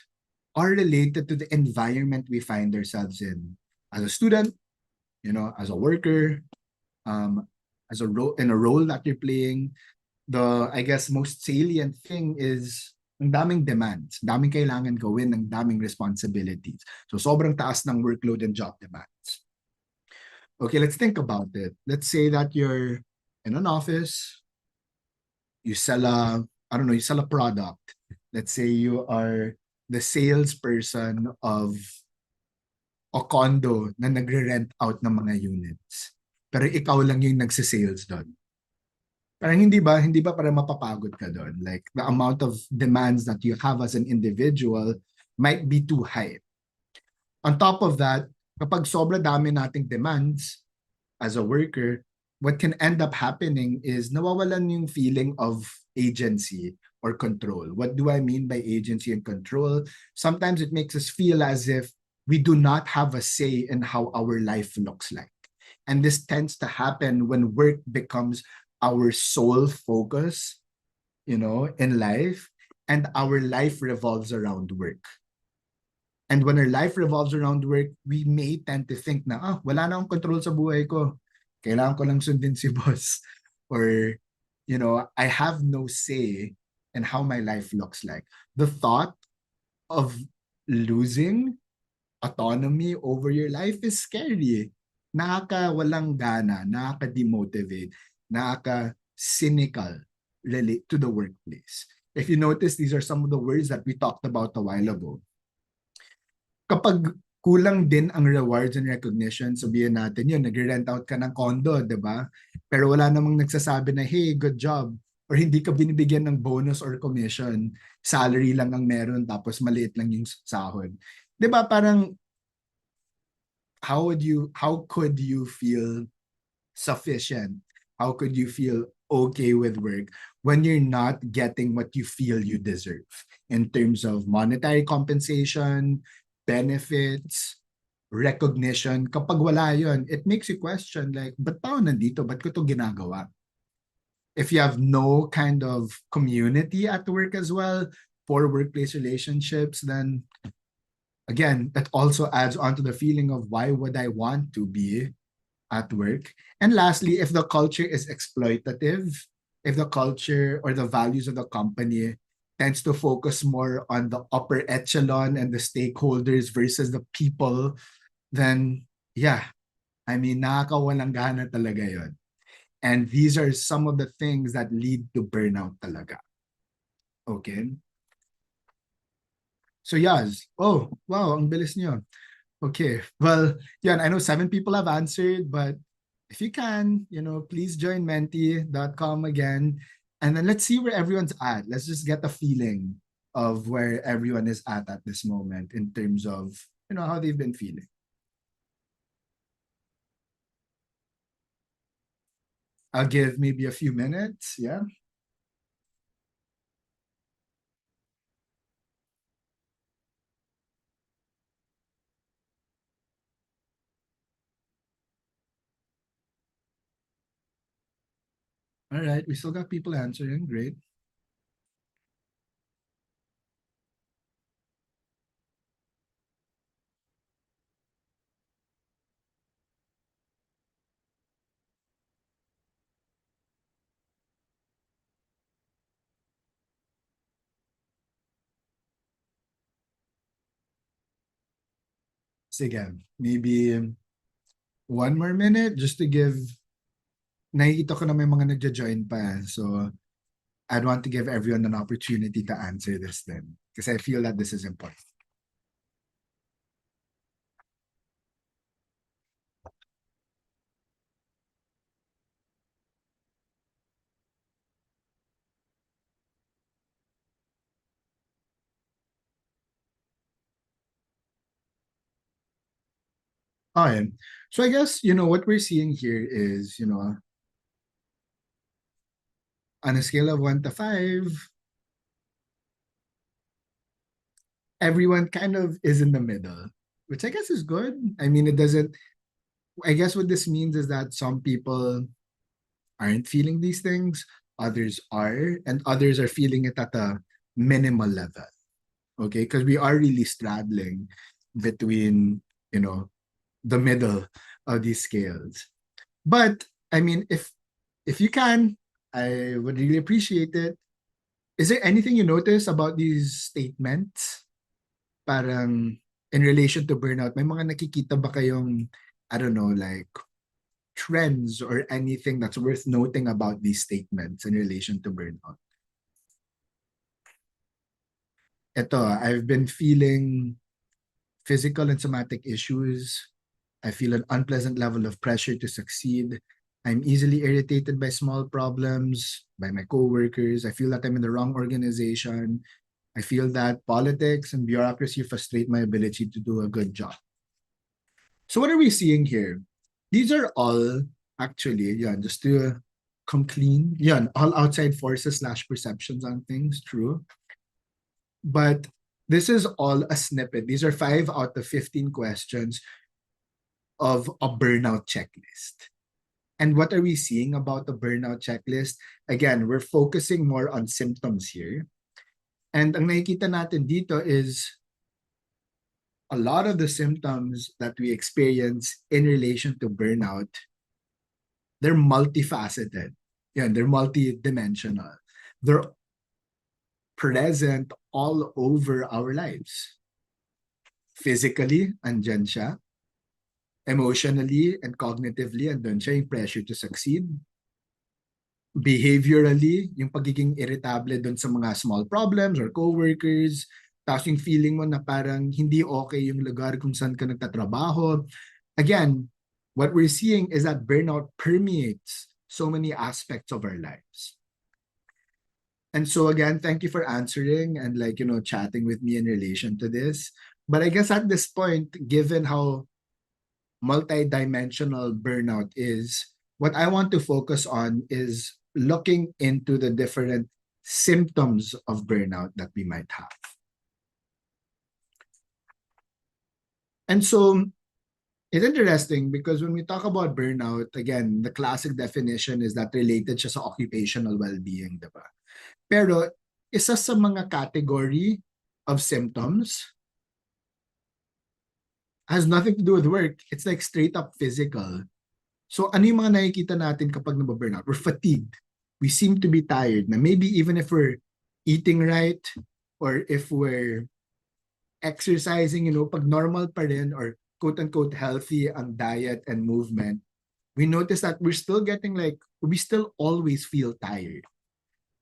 are related to the environment we find ourselves in. As a student, as a worker, as a role in a role that you're playing, the I guess most salient thing is ang daming demands, daming kailangan gawin, ang daming responsibilities. So sobrang taas ng workload and job demands. Okay, let's think about it. Let's say that you're in an office, you sell a product. Let's say you are the salesperson of a condo na nagre-rent out ng mga units. Pero ikaw lang yung nagsisales doon. Parang hindi ba para mapapagod ka doon? Like the amount of demands that you have as an individual might be too high. On top of that, kapag sobra dami nating demands as a worker, what can end up happening is nawawalan yung feeling of agency or control. What do I mean by agency and control? Sometimes it makes us feel as if we do not have a say in how our life looks like. And this tends to happen when work becomes our sole focus, in life, and our life revolves around work. And when our life revolves around work, we may tend to think na, wala na akong control sa buhay ko. Kailangan ko lang sundin si boss. Or, I have no say in how my life looks like. The thought of losing autonomy over your life is scary. Nakaka-walang gana, nakaka-demotivate, nakaka-cynical relate to the workplace. If you notice, these are some of the words that we talked about a while ago. Kapag kulang din ang rewards and recognition, sabihin natin yun, nag-rent out ka ng condo, di ba? Pero wala namang nagsasabi na, hey, good job. or hindi ka binibigyan ng bonus or commission, salary lang ang meron tapos maliit lang yung sahod. 'Di ba parang how could you feel sufficient? How could you feel okay with work when you're not getting what you feel you deserve in terms of monetary compensation, benefits, recognition? Kapag wala yun, it makes you question like, ba't pa ako nandito? Ba't ko to ginagawa? If you have no kind of community at work as well, poor workplace relationships, then again, that also adds on to the feeling of why would I want to be at work? And lastly, if the culture is exploitative, if the culture or the values of the company tends to focus more on the upper echelon and the stakeholders versus the people, then yeah, I mean, nakakawalang gana talaga yon. And these are some of the things that lead to burnout talaga. Okay? So Yaz, oh, wow, ang bilis niyo. Okay, well, yeah, I know 7 people have answered, but if you can, please join menti.com again. And then let's see where everyone's at. Let's just get a feeling of where everyone is at this moment in terms of, how they've been feeling. I'll give maybe a few minutes. Yeah. All right. We still got people answering. Great. Sige. Maybe 1 more minute just to give, nakikita ko na may mga nagja-join pa. So, I'd want to give everyone an opportunity to answer this then. Because I feel that this is important. Okay. So I guess, what we're seeing here is, on a scale of 1 to 5, everyone kind of is in the middle, which I guess is good. I mean, I guess what this means is that some people aren't feeling these things, others are, and others are feeling it at a minimal level. Okay. Because we are really straddling between, the middle of these scales. But I mean, if you can, I would really appreciate it. Is there anything you notice about these statements? Parang in relation to burnout, may mga nakikita ba kayong, I don't know, like trends or anything that's worth noting about these statements in relation to burnout? Ito, I've been feeling physical and somatic issues. I feel an unpleasant level of pressure to succeed. I'm easily irritated by small problems, by my coworkers. I feel that I'm in the wrong organization. I feel that politics and bureaucracy frustrate my ability to do a good job. So what are we seeing here? These are all actually, yeah, just to come clean. Yeah, all outside forces slash perceptions on things, true. But this is all a snippet. These are 5 out of 15 questions of a burnout checklist. And what are we seeing about the burnout checklist? Again, we're focusing more on symptoms here. And ang nakikita natin dito is a lot of the symptoms that we experience in relation to burnout, they're multifaceted. Yeah, they're multidimensional. They're present all over our lives. Physically, andyan siya. Emotionally and cognitively, andun siya yung pressure to succeed. Behaviorally, yung pagiging irritable dun sa mga small problems or coworkers, tapos yung feeling mo na parang hindi okay yung lugar kung saan ka nagtatrabaho. Again, what we're seeing is that burnout permeates so many aspects of our lives. And so again, thank you for answering and like, chatting with me in relation to this. But I guess at this point, given how multidimensional burnout is, what I want to focus on is looking into the different symptoms of burnout that we might have. And so it's interesting because when we talk about burnout, again, the classic definition is that related siya sa occupational well-being, diba? Pero isa sa mga category of symptoms has nothing to do with work. It's like straight up physical. So ano yung mga nakikita natin kapag nababurnout? We're fatigued. We seem to be tired. Na maybe even if we're eating right or if we're exercising, pag normal pa rin or quote-unquote healthy ang diet and movement, we notice that we still always feel tired.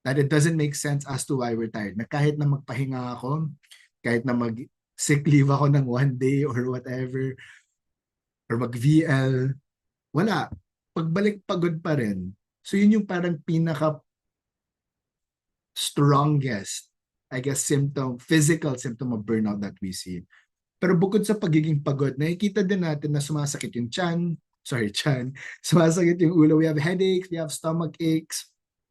That it doesn't make sense as to why we're tired. Na kahit na magpahinga ako, kahit na mag-sick leave ako ng 1 day or whatever, or mag-VL, wala. Pagbalik pagod pa rin. So yun yung parang pinaka strongest, I guess, physical symptom of burnout that we see. Pero bukod sa pagiging pagod, nakikita din natin na sumasakit yung tiyan, sumasakit yung ulo. We have headaches, we have stomach aches,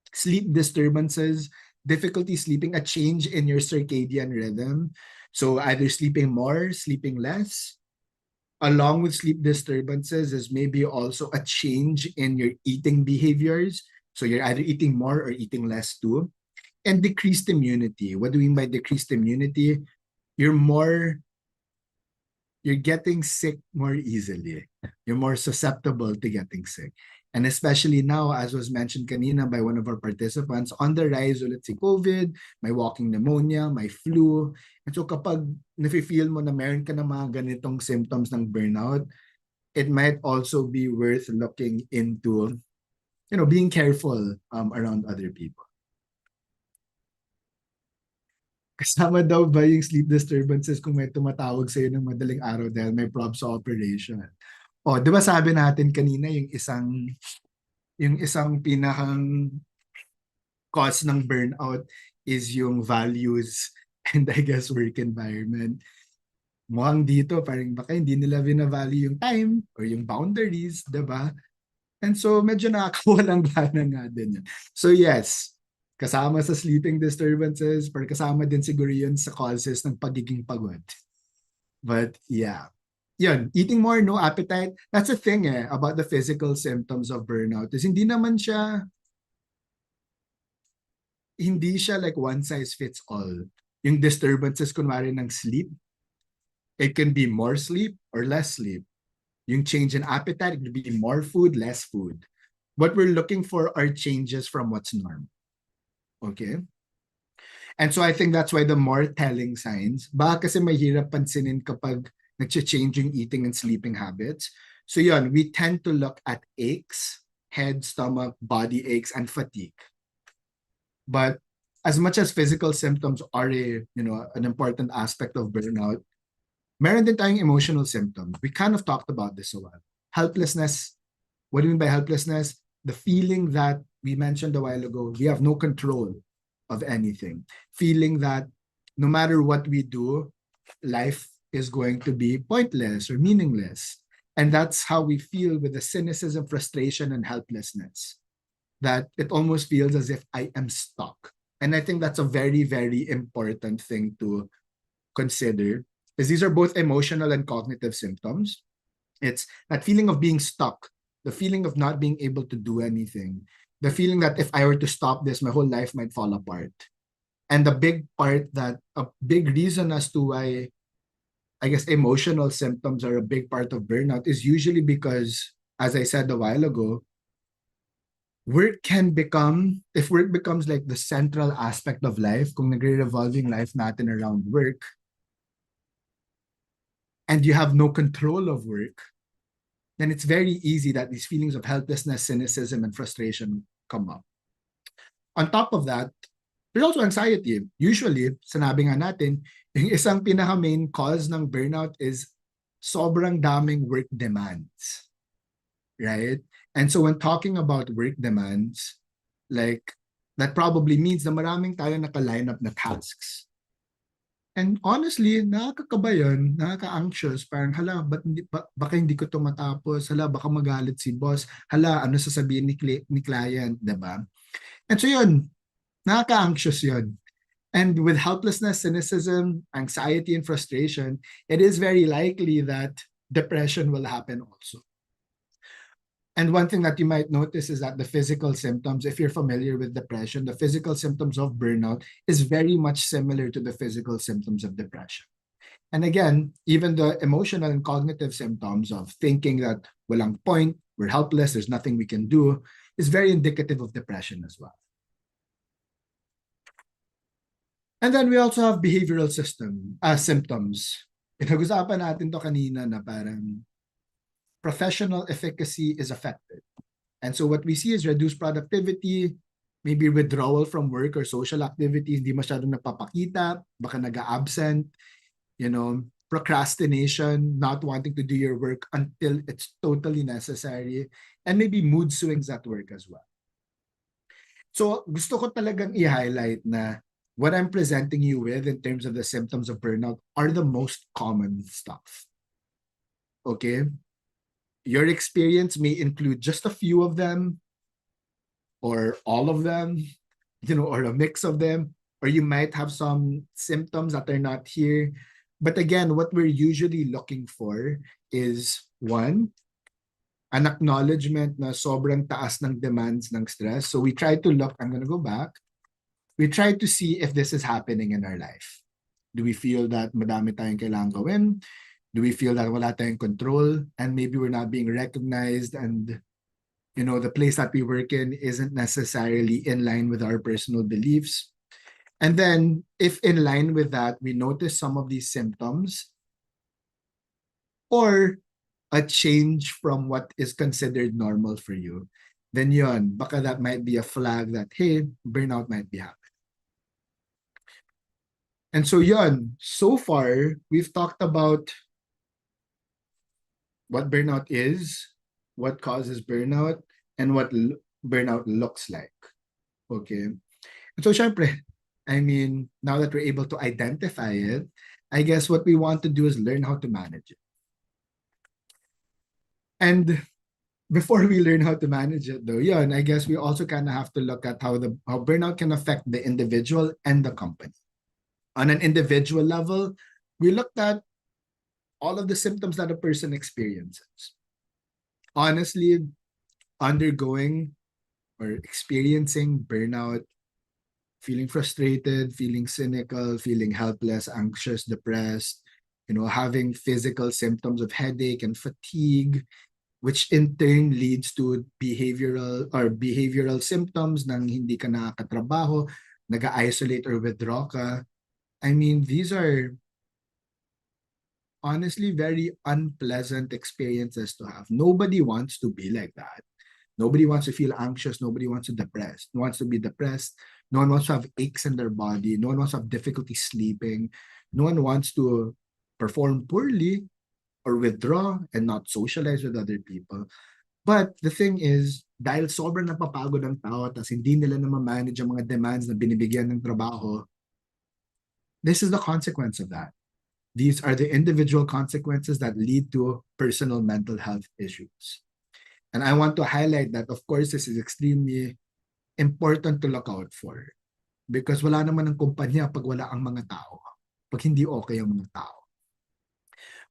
sleep disturbances, difficulty sleeping, a change in your circadian rhythm. So either sleeping more, sleeping less. Along with sleep disturbances is maybe also a change in your eating behaviors. So you're either eating more or eating less too. And decreased immunity. What do we mean by decreased immunity? You're getting sick more easily. You're more susceptible to getting sick. And especially now, as was mentioned kanina by one of our participants, on the rise ulit si COVID, may walking pneumonia, may flu. And so kapag nafe-feel mo na meron ka ng mga ganitong symptoms ng burnout, it might also be worth looking into, being careful around other people. Kasama daw ba yung sleep disturbances kung may tumatawag sa'yo ng madaling araw dahil may prob sa operation? O, di ba sabi natin kanina yung isang pinakang cause ng burnout is yung values and I guess work environment. Mukhang dito, parang baka hindi nila bina-value yung time or yung boundaries, di ba? And so, medyo nakakawalang gana nga din yun. So yes, kasama sa sleeping disturbances, pero kasama din siguro yun sa causes ng pagiging pagod. But yeah. Yun, eating more, no appetite. That's the thing about the physical symptoms of burnout is hindi siya like one size fits all. Yung disturbances kunwari ng sleep, it can be more sleep or less sleep. Yung change in appetite, it could be more food, less food. What we're looking for are changes from what's normal. Okay? And so I think that's why the more telling signs, baka kasi mahirap pansinin kapag nag-change yung eating and sleeping habits. So yun, we tend to look at aches, head, stomach, body aches, and fatigue. But as much as physical symptoms are an important aspect of burnout, meron din tayong emotional symptoms. We kind of talked about this a while. Helplessness. What do you mean by helplessness? The feeling that we mentioned a while ago, we have no control of anything. Feeling that no matter what we do, life is going to be pointless or meaningless. And that's how we feel with the cynicism, frustration, and helplessness. That it almost feels as if I am stuck. And I think that's a very, very important thing to consider, because these are both emotional and cognitive symptoms. It's that feeling of being stuck, the feeling of not being able to do anything, the feeling that if I were to stop this, my whole life might fall apart. And a big reason as to why I guess emotional symptoms are a big part of burnout is usually because, as I said a while ago, if work becomes like the central aspect of life, kung nagre-revolving life natin around work, and you have no control of work, then it's very easy that these feelings of helplessness, cynicism, and frustration come up. On top of that, there's also anxiety. Usually, sinabi nga natin, yung isang pinaka-main cause ng burnout is sobrang daming work demands. Right? And so when talking about work demands, like That probably means na maraming tayo naka-line up na tasks. And honestly, nakakakaba yun, nakaka-anxious. Parang, hala, baka hindi ko to matapos. Hala, baka magalit si boss. Hala, ano sasabihin ni client, diba? And so yun, nakaka-anxious yun. And with helplessness, cynicism, anxiety, and frustration, it is very likely that depression will happen also. And one thing that you might notice is that the physical symptoms, if you're familiar with depression, the physical symptoms of burnout is very much similar to the physical symptoms of depression. And again, even the emotional and cognitive symptoms of thinking that walang point, we're helpless, there's nothing we can do, is very indicative of depression as well. And then we also have behavioral symptoms. Pinag-usapan natin to kanina na parang professional efficacy is affected. And so what we see is reduced productivity, maybe withdrawal from work or social activities, hindi masyadong napapakita, baka nag-absent, procrastination, not wanting to do your work until it's totally necessary, and maybe mood swings at work as well. So gusto ko talagang i-highlight na what I'm presenting you with in terms of the symptoms of burnout are the most common stuff. Okay? Your experience may include just a few of them, or all of them, or a mix of them, or you might have some symptoms that are not here. But again, what we're usually looking for is one, an acknowledgement na sobrang taas ng demands ng stress. So we try to look, I'm going to go back. We try to see if this is happening in our life. Do we feel that madami tayong kailangan gawin? Do we feel that wala tayong control and maybe we're not being recognized, and the place that we work in isn't necessarily in line with our personal beliefs? And then if in line with that, we notice some of these symptoms or a change from what is considered normal for you, then yun, baka that might be a flag that, hey, burnout might be happening. And so yun, so far, we've talked about what burnout is, what causes burnout, and what burnout looks like. Okay? And so syempre, now that we're able to identify it, I guess what we want to do is learn how to manage it. And before we learn how to manage it though, I guess we also kind of have to look at how burnout can affect the individual and the company. On an individual level, we looked at all of the symptoms that a person experiences. Honestly, undergoing or experiencing burnout, feeling frustrated, feeling cynical, feeling helpless, anxious, depressed, having physical symptoms of headache and fatigue, which in turn leads to behavioral symptoms ng hindi ka nakakatrabaho, nag-isolate or withdraw ka. These are honestly very unpleasant experiences to have. Nobody wants to be like that. Nobody wants to feel anxious. Nobody wants to be depressed. No one wants to have aches in their body. No one wants to have difficulty sleeping. No one wants to perform poorly or withdraw and not socialize with other people. But the thing is, dahil sobrang napapagod ang tao at hindi nila na ma-manage ang mga demands na binibigyan ng trabaho, this is the consequence of that. These are the individual consequences that lead to personal mental health issues. And I want to highlight that, of course, this is extremely important to look out for. Because wala naman ng kumpanya pag wala ang mga tao. Pag hindi okay ang mga tao.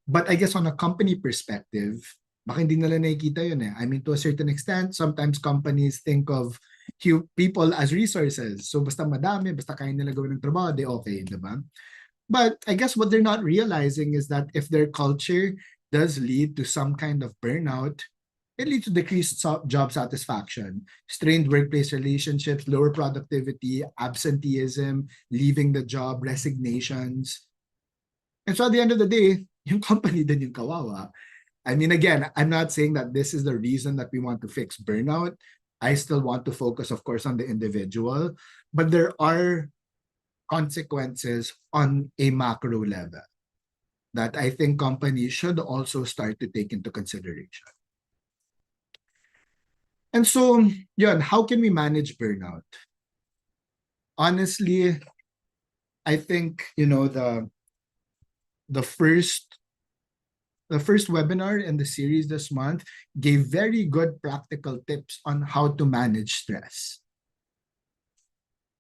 But I guess on a company perspective, baka hindi nila nakikita yun eh. To a certain extent, sometimes companies think of people as resources. So basta madami, basta kaya nila gawin ng trabaho, they okay, diba? But I guess what they're not realizing is that if their culture does lead to some kind of burnout, it leads to decreased job satisfaction, strained workplace relationships, lower productivity, absenteeism, leaving the job, resignations. And so at the end of the day, yung company din yung kawawa. Again, I'm not saying that this is the reason that we want to fix burnout. I still want to focus, of course, on the individual. But there are consequences on a macro level that I think companies should also start to take into consideration. And so, how can we manage burnout? honestly, I think, the first the first webinar in the series this month gave very good practical tips on how to manage stress.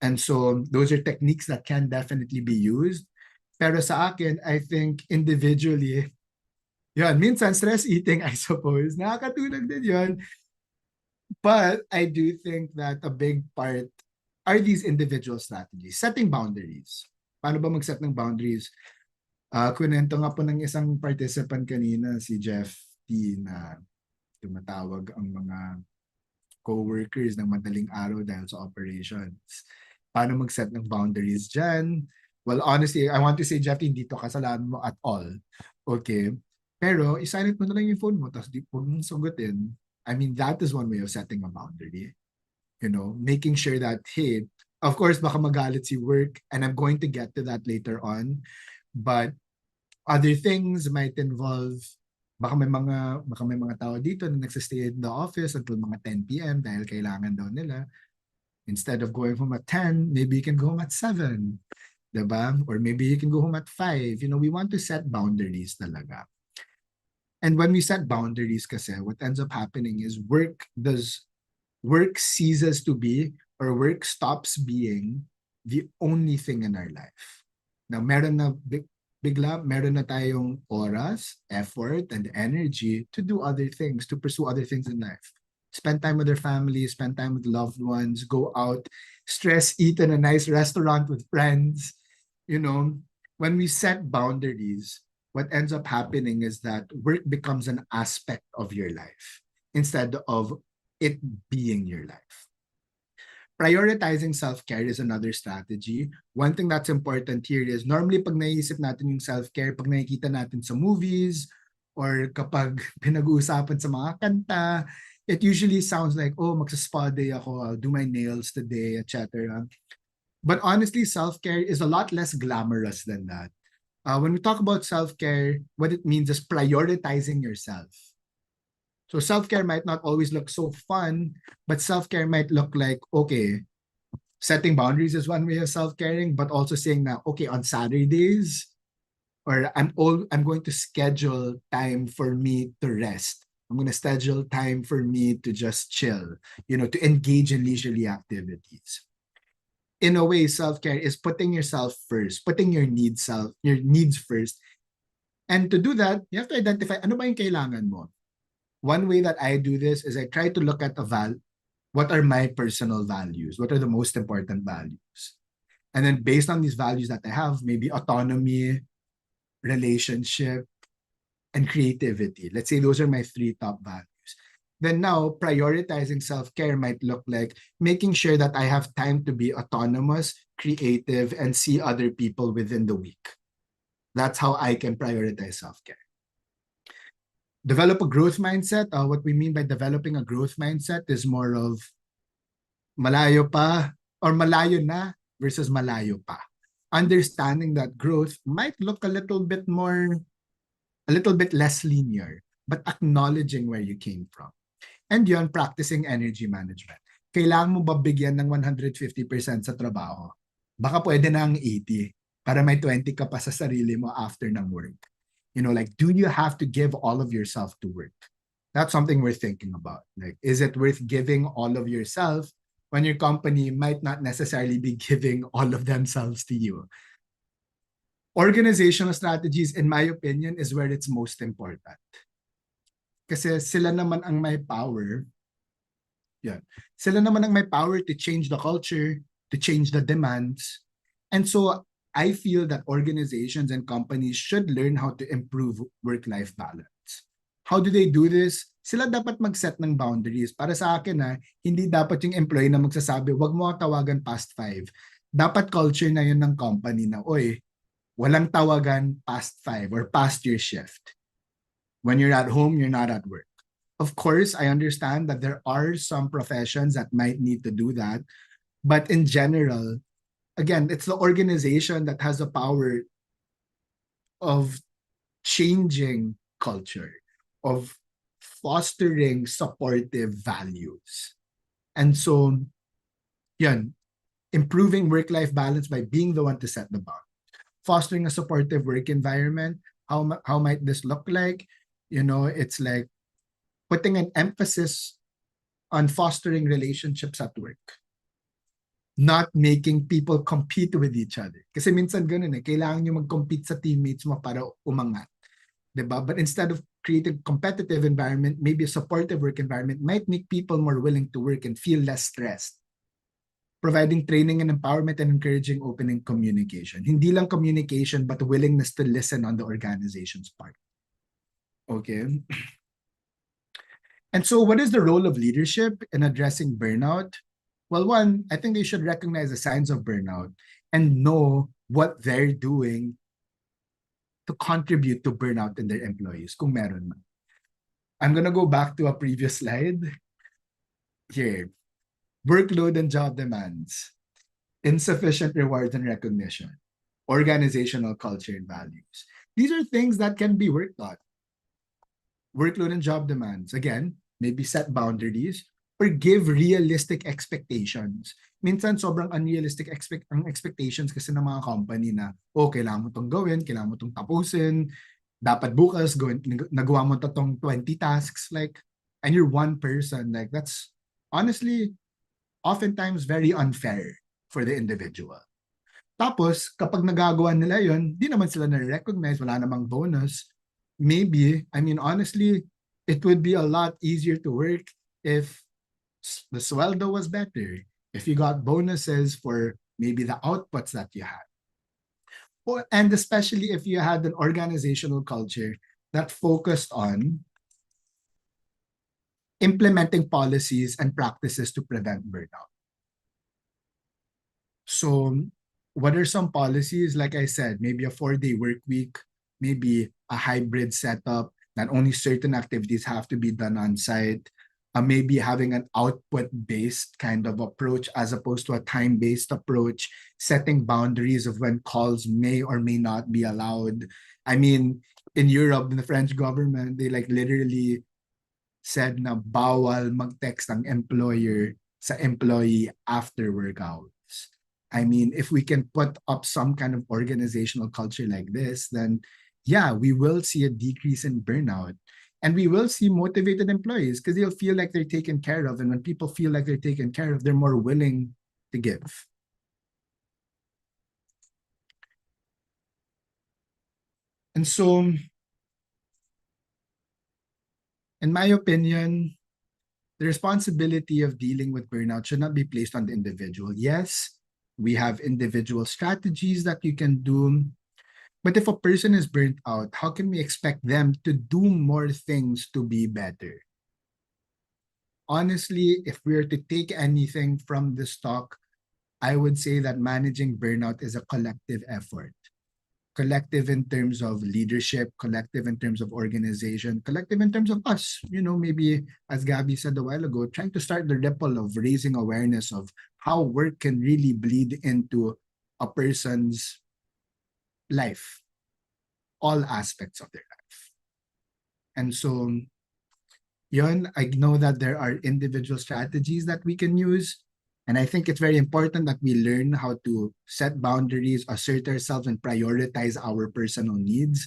And so those are techniques that can definitely be used. Pero sa akin, I think individually, yun, minsan stress eating, I suppose, nakakatulog din yun. But I do think that a big part are these individual strategies. Setting boundaries. Paano ba mag-set ng boundaries? Kunento nga po ng isang participant kanina, si Jeff T, na tumatawag ang mga co-workers ng madaling araw dahil sa operations. Paano mag-set ng boundaries dyan? Well, honestly, I want to say, Jeff, hindi to kasalanan mo at all. Okay? Pero, isilent mo na lang yung phone mo, tapos huwag mong sagutin. I mean, that is one way of setting a boundary. Making sure that, hey, of course, baka magalit si work, and I'm going to get to that later on. But other things might involve, baka may mga tao dito na nagsistay in the office until mga 10 p.m. dahil kailangan daw nila. Instead of going home at 10, maybe you can go home at 7. Diba? Or maybe you can go home at 5. We want to set boundaries talaga. And when we set boundaries kasi, what ends up happening is work ceases to be, or work stops being the only thing in our life. Now, meron na tayong oras, effort, and energy to do other things, to pursue other things in life. Spend time with their family, spend time with loved ones, go out, stress eat in a nice restaurant with friends. When we set boundaries, what ends up happening is that work becomes an aspect of your life instead of it being your life. Prioritizing self-care is another strategy. One thing that's important here is normally pag naisip natin yung self-care, pag nakikita natin sa movies or kapag pinag-uusapan sa mga kanta, it usually sounds like, oh, magsa-spa day ako, I'll do my nails today, etc. But honestly, self-care is a lot less glamorous than that. When we talk about self-care, what it means is prioritizing yourself. So self-care might not always look so fun, but self-care might look like, okay, setting boundaries is one way of self-caring, but also saying that, okay, on Saturdays, or I'm going to schedule time for me to rest. I'm going to schedule time for me to just chill, to engage in leisurely activities. In a way, self-care is putting yourself first, putting your needs first. And to do that, you have to identify ano ba yung kailangan mo. One way that I do this is I try to look at what are my personal values? What are the most important values? And then based on these values that I have, maybe autonomy, relationship, and creativity. Let's say those are my 3 top values. Then now, prioritizing self-care might look like making sure that I have time to be autonomous, creative, and see other people within the week. That's how I can prioritize self-care. Develop a growth mindset. What we mean by developing a growth mindset is more of malayo pa or malayo na versus malayo pa. Understanding that growth might look a little bit less linear, but acknowledging where you came from. And yun, practicing energy management. Kailangan mo ba bigyan ng 150% sa trabaho? Baka pwede na ang 80 para may 20 ka pa sa sarili mo after ng work. Do you have to give all of yourself to work? That's something we're thinking about. Is it worth giving all of yourself when your company might not necessarily be giving all of themselves to you? Organizational strategies, in my opinion, is where it's most important. Kasi sila naman ang may power. Yan. Sila naman ang may power to change the culture, to change the demands. And so I feel that organizations and companies should learn how to improve work-life balance. How do they do this? Sila dapat mag-set ng boundaries. Para sa akin, hindi dapat yung employee na magsasabi, wag mo tawagan past 5. Dapat culture na yun ng company na, oy, walang tawagan past 5 or past your shift. When you're at home, you're not at work. Of course, I understand that there are some professions that might need to do that. But in general, again, it's the organization that has the power of changing culture, of fostering supportive values. And so, yan, improving work-life balance by being the one to set the bar, fostering a supportive work environment. How might this look like? It's like putting an emphasis on fostering relationships at work, not making people compete with each other. Kasi minsan ganun kailangan nyo mag-compete sa teammates mo para umangat. Diba? But instead of creating competitive environment, maybe a supportive work environment might make people more willing to work and feel less stressed. Providing training and empowerment and encouraging open communication. Hindi lang communication, but willingness to listen on the organization's part. Okay. And so what is the role of leadership in addressing burnout? Well, one, I think they should recognize the signs of burnout and know what they're doing to contribute to burnout in their employees, kung meron man. I'm gonna go back to a previous slide. Here, workload and job demands, insufficient rewards and recognition, organizational culture and values. These are things that can be worked on. Workload and job demands, again, maybe set boundaries or give realistic expectations. Minsan sobrang unrealistic ang expectations kasi ng mga company na, kailangan mo itong gawin, kailangan mo itong tapusin, dapat bukas nagawa mo itong 20 tasks, and you're one person, that's honestly oftentimes very unfair for the individual. Tapos, kapag nagagawa nila yun, di naman sila na-recognize, wala namang bonus. Maybe, honestly, it would be a lot easier to work if the sweldo was better, if you got bonuses for maybe the outputs that you had. And especially if you had an organizational culture that focused on implementing policies and practices to prevent burnout. So what are some policies? Like I said, maybe a 4-day work week, maybe a hybrid setup, that only certain activities have to be done on site, maybe having an output-based kind of approach as opposed to a time-based approach, setting boundaries of when calls may or may not be allowed. In Europe, in the French government, they literally said na bawal mag-text ang employer sa employee after work hours. If we can put up some kind of organizational culture like this, then yeah, we will see a decrease in burnout. And we will see motivated employees because they'll feel like they're taken care of. And when people feel like they're taken care of, they're more willing to give. And so, in my opinion, the responsibility of dealing with burnout should not be placed on the individual. Yes, we have individual strategies that you can do. But if a person is burnt out, how can we expect them to do more things to be better? Honestly, if we are to take anything from this talk, I would say that managing burnout is a collective effort. Collective in terms of leadership, collective in terms of organization, collective in terms of us. Maybe as Gabby said a while ago, trying to start the ripple of raising awareness of how work can really bleed into a person's life, all aspects of their life. And so, I know that there are individual strategies that we can use. And I think it's very important that we learn how to set boundaries, assert ourselves, and prioritize our personal needs.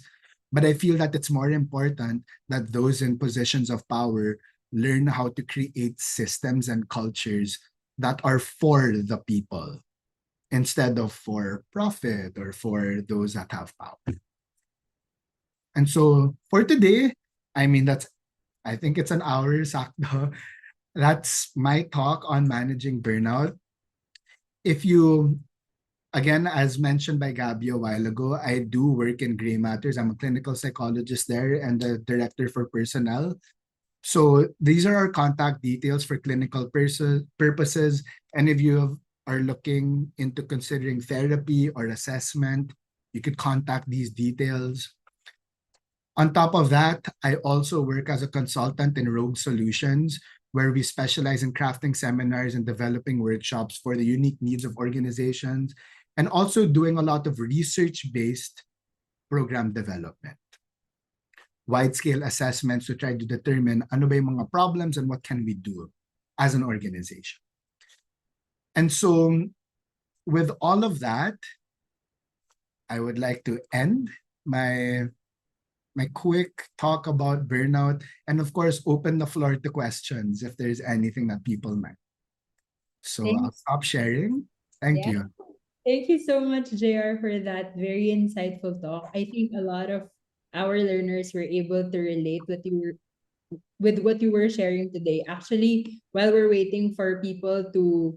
But I feel that it's more important that those in positions of power learn how to create systems and cultures that are for the people instead of for profit or for those that have power. And so for today, I think it's an hour, sakto. That's my talk on managing burnout. If you, again, as mentioned by Gabby a while ago, I do work in Gray Matters. I'm a clinical psychologist there and the director for personnel. So these are our contact details for clinical purposes. And if you are looking into considering therapy or assessment, you could contact these details. On top of that, I also work as a consultant in Rogue Solutions, where we specialize in crafting seminars and developing workshops for the unique needs of organizations, and also doing a lot of research-based program development. Wide-scale assessments to try to determine ano ba yung mga problems and what can we do as an organization. And so with all of that, I would like to end my my quick talk about burnout, and of course open the floor to questions if there's anything that people might. So I'll Thanks. stop sharing. Thank Yeah. you. Thank you so much, JR, for that very insightful talk. I think a lot of our learners were able to relate with what you were sharing today. Actually, while we're waiting for people to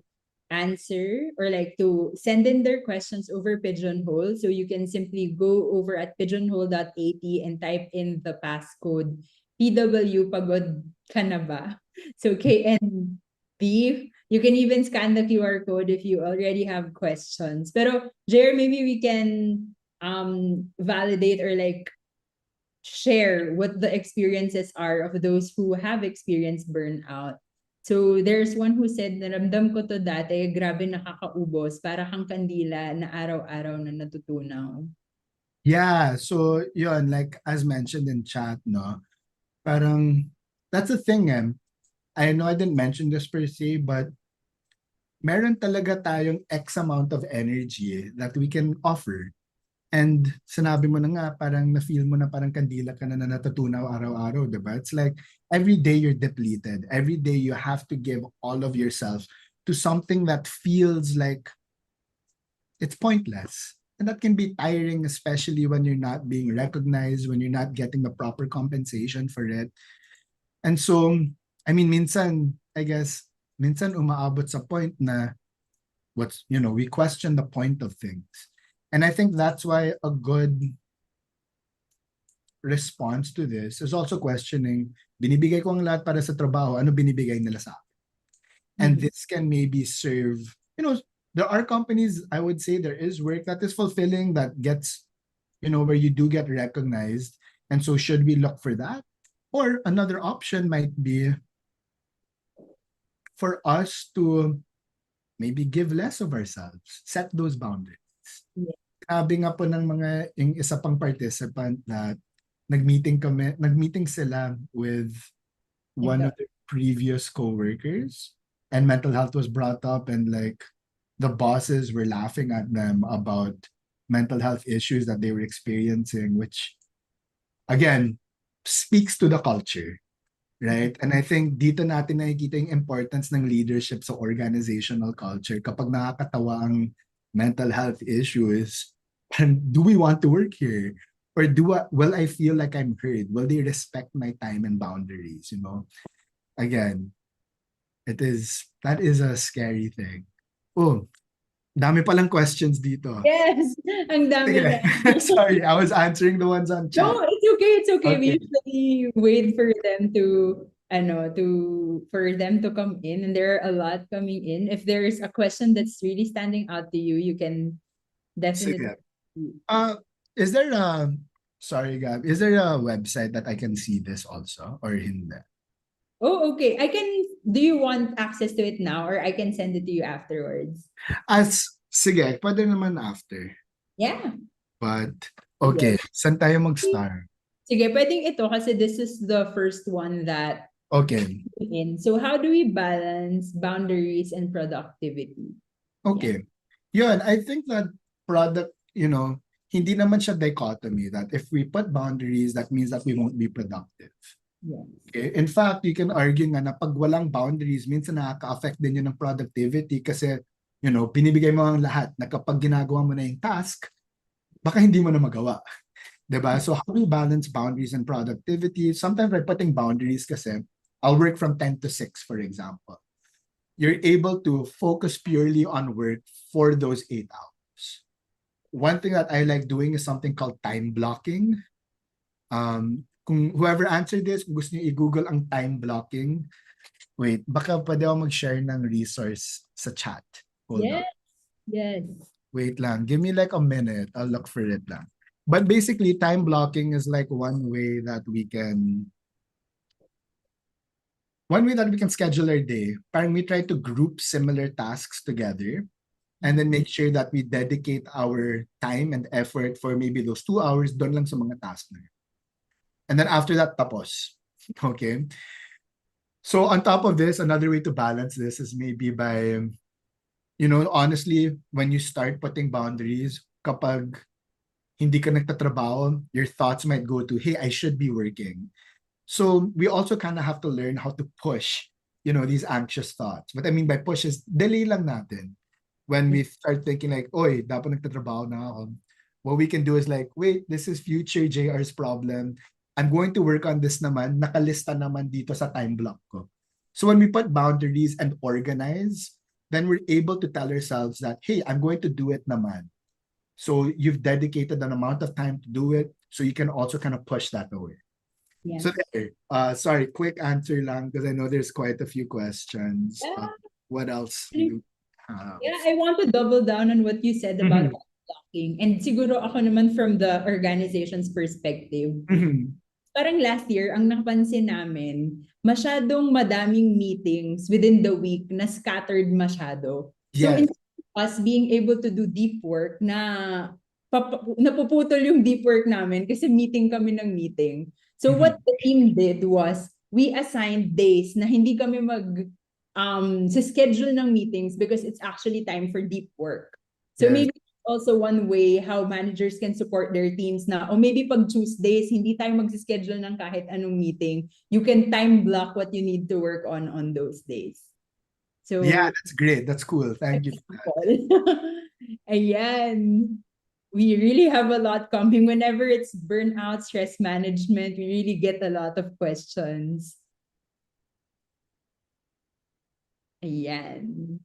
answer or like to send in their questions over Pigeonhole, so you can simply go over at pigeonhole.at and type in the passcode PW Pagod ka na ba? So KNB. You can even scan the QR code if you already have questions. Pero Jer, maybe we can validate or like share what the experiences are of those who have experienced burnout. So there's one who said, naramdam ko to dati, grabe nakakaubos, para kang kandila na araw-araw na natutunaw. Yeah, so yun, like as mentioned in chat, no, parang that's the thing, I know I didn't mention this per se, but meron talaga tayong X amount of energy that we can offer. And sinabi mo na nga, parang na-feel mo na parang kandila ka na natutunaw araw-araw, diba? It's like every day you're depleted. Every day you have to give all of yourself to something that feels like it's pointless. And that can be tiring, especially when you're not being recognized, when you're not getting the proper compensation for it. And so, I mean, minsan, I guess, minsan umaabot sa point na we question the point of things. And I think that's why a good response to this is also questioning, binibigay ko ang lahat para sa trabaho, ano binibigay nila sa akin? And Mhm. this can maybe serve, there are companies, I would say there is work that is fulfilling, that gets, where you do get recognized. And so should we look for that? Or another option might be for us to maybe give less of ourselves, set those boundaries. Yeah. Sabi nga po ng yung isa pang participant that nagmeeting sila with And one of the previous co-workers, and mental health was brought up, and like the bosses were laughing at them about mental health issues that they were experiencing, which again speaks to the culture, right? And I think dito natin nakikita yung importance ng leadership sa organizational culture. Kapag nakakatawa ang mental health issues, do we want to work here? Or will I feel like I'm heard? Will they respect my time and boundaries? Again, that is a scary thing. Oh, dami palang questions dito. yes, ang dami na. Sige. Sorry, I was answering the ones on chat. No, it's okay. It's okay. We Okay. usually wait for them to for them to come in, and there are a lot coming in. If there is a question that's really standing out to you, you can definitely. Sige. Uh, is there a, sorry, Gab, is there a website that I can see this also or hindi? Oh, okay. I can. Do you want access to it now, or I can send it to you afterwards? Sige, pwede naman after. Yeah. But, Yes. okay, saan tayo mag-start? Sige, pwedeng ito kasi this is the first one that Okay, in. So how do we balance boundaries and productivity? Yeah. okay. Yun, I think that product, hindi naman siya dichotomy that if we put boundaries, that means that we won't be productive. Yes. Okay? In fact, you can argue nga na pag walang boundaries, minsan nakaka-affect din yun ng productivity kasi, binibigay mo ang lahat na kapag ginagawa mo na yung task, baka hindi mo na magawa. Diba? So how do we balance boundaries and productivity? Sometimes by putting boundaries kasi, I'll work from 10 to 6, for example. You're able to focus purely on work for those 8 hours. One thing that I like doing is something called time blocking. Kung whoever answered this, kung gusto niyo i-google ang time blocking, wait, baka pwede ako mag-share ng resource sa chat. Hold on. Yes. Yes. Wait lang. Give me like a minute. I'll look for it lang. But basically, time blocking is like one way that we can schedule our day. Parang we try to group similar tasks together and then make sure that we dedicate our time and effort for maybe those 2 hours doon lang sa mga tasks na yun. And then after that, tapos. Okay? So on top of this, another way to balance this is maybe by honestly, when you start putting boundaries, kapag hindi ka nagtatrabaho, your thoughts might go to, hey, I should be working. So we also kind of have to learn how to push, these anxious thoughts. What I mean by push is delay lang natin. When we start thinking like, oy, dapat nagtatrabaho na ako. What we can do is like, wait, this is future JR's problem. I'm going to work on this naman. Nakalista naman dito sa time block ko. So when we put boundaries and organize, then we're able to tell ourselves that, hey, I'm going to do it naman. So you've dedicated an amount of time to do it. So you can also kind of push that away. Yes. So there, sorry, quick answer lang because I know there's quite a few questions. Yeah. What else do you have? Yeah, I want to double down on what you said about Mhm. blocking. And siguro ako naman from the organization's perspective. Mhm. Parang last year, ang napansin namin, masyadong madaming meetings within the week na scattered masyado. So Yes. instead of us being able to do deep work napuputol yung deep work namin kasi meeting kami ng meeting. So Mhm. what the team did was we assigned days na hindi kami sa schedule ng meetings because it's actually time for deep work. So Yes. maybe also one way how managers can support their teams na, o maybe pag Tuesdays, hindi tayo mag-schedule ng kahit anong meeting. You can time block what you need to work on those days. Yeah, So, that's great. That's cool. Thank you for that. ayan. We really have a lot coming. Whenever it's burnout, stress management, we really get a lot of questions. Ayan.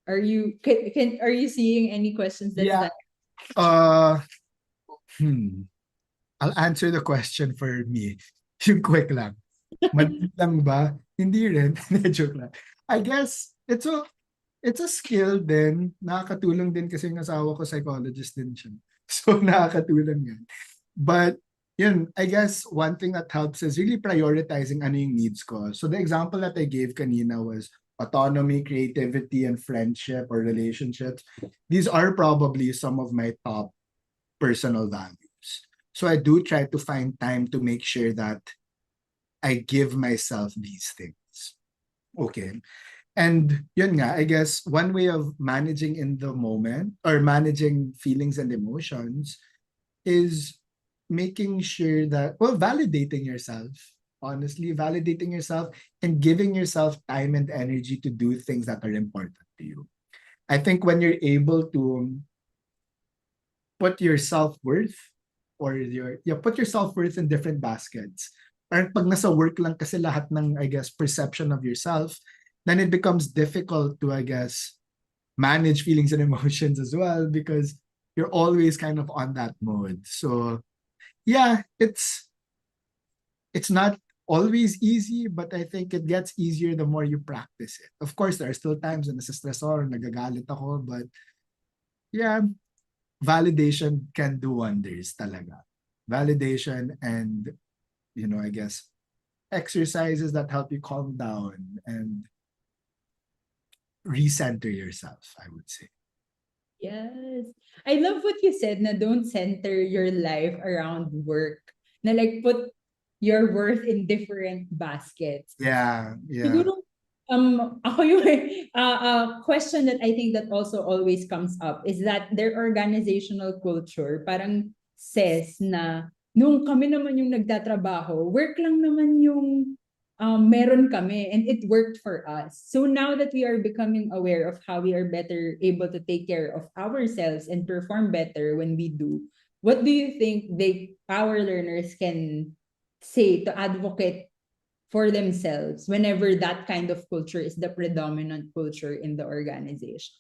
Are you seeing any questions that's Yeah. that? Uh, I'll answer the question for me. Yung quick lang. Madali lang ba? Hindi rin. Joke lang. I guess it's a skill din. Nakakatulong din kasi yung asawa ko psychologist din siya. So nakakatulong yan. But yun, I guess one thing that helps is really prioritizing ano yung needs ko. So the example that I gave kanina was autonomy, creativity, and friendship or relationships. These are probably some of my top personal values. So I do try to find time to make sure that I give myself these things. Okay. And yun nga, I guess one way of managing in the moment or managing feelings and emotions is making sure that, well, validating yourself, honestly, validating yourself and giving yourself time and energy to do things that are important to you. I think when you're able to put your self-worth or put your self-worth in different baskets. Parang pag nasa work lang kasi lahat ng, I guess, perception of yourself, then it becomes difficult to, I guess, manage feelings and emotions as well because you're always kind of on that mode. So yeah, it's not always easy, but I think it gets easier the more you practice it. Of course, there are still times when nasa-stress or nagagalit ako, but yeah, validation can do wonders talaga. Validation and, I guess, exercises that help you calm down and recenter yourself, I would say. Yes. I love what you said na don't center your life around work. Na like put your worth in different baskets. Yeah, yeah. Siguro, ako yung question that I think that also always comes up is that their organizational culture parang says na nung kami naman yung nagtatrabaho, work lang naman yung meron kami and it worked for us. So now that we are becoming aware of how we are better able to take care of ourselves and perform better when we do, what do you think our learners can say to advocate for themselves whenever that kind of culture is the predominant culture in the organization?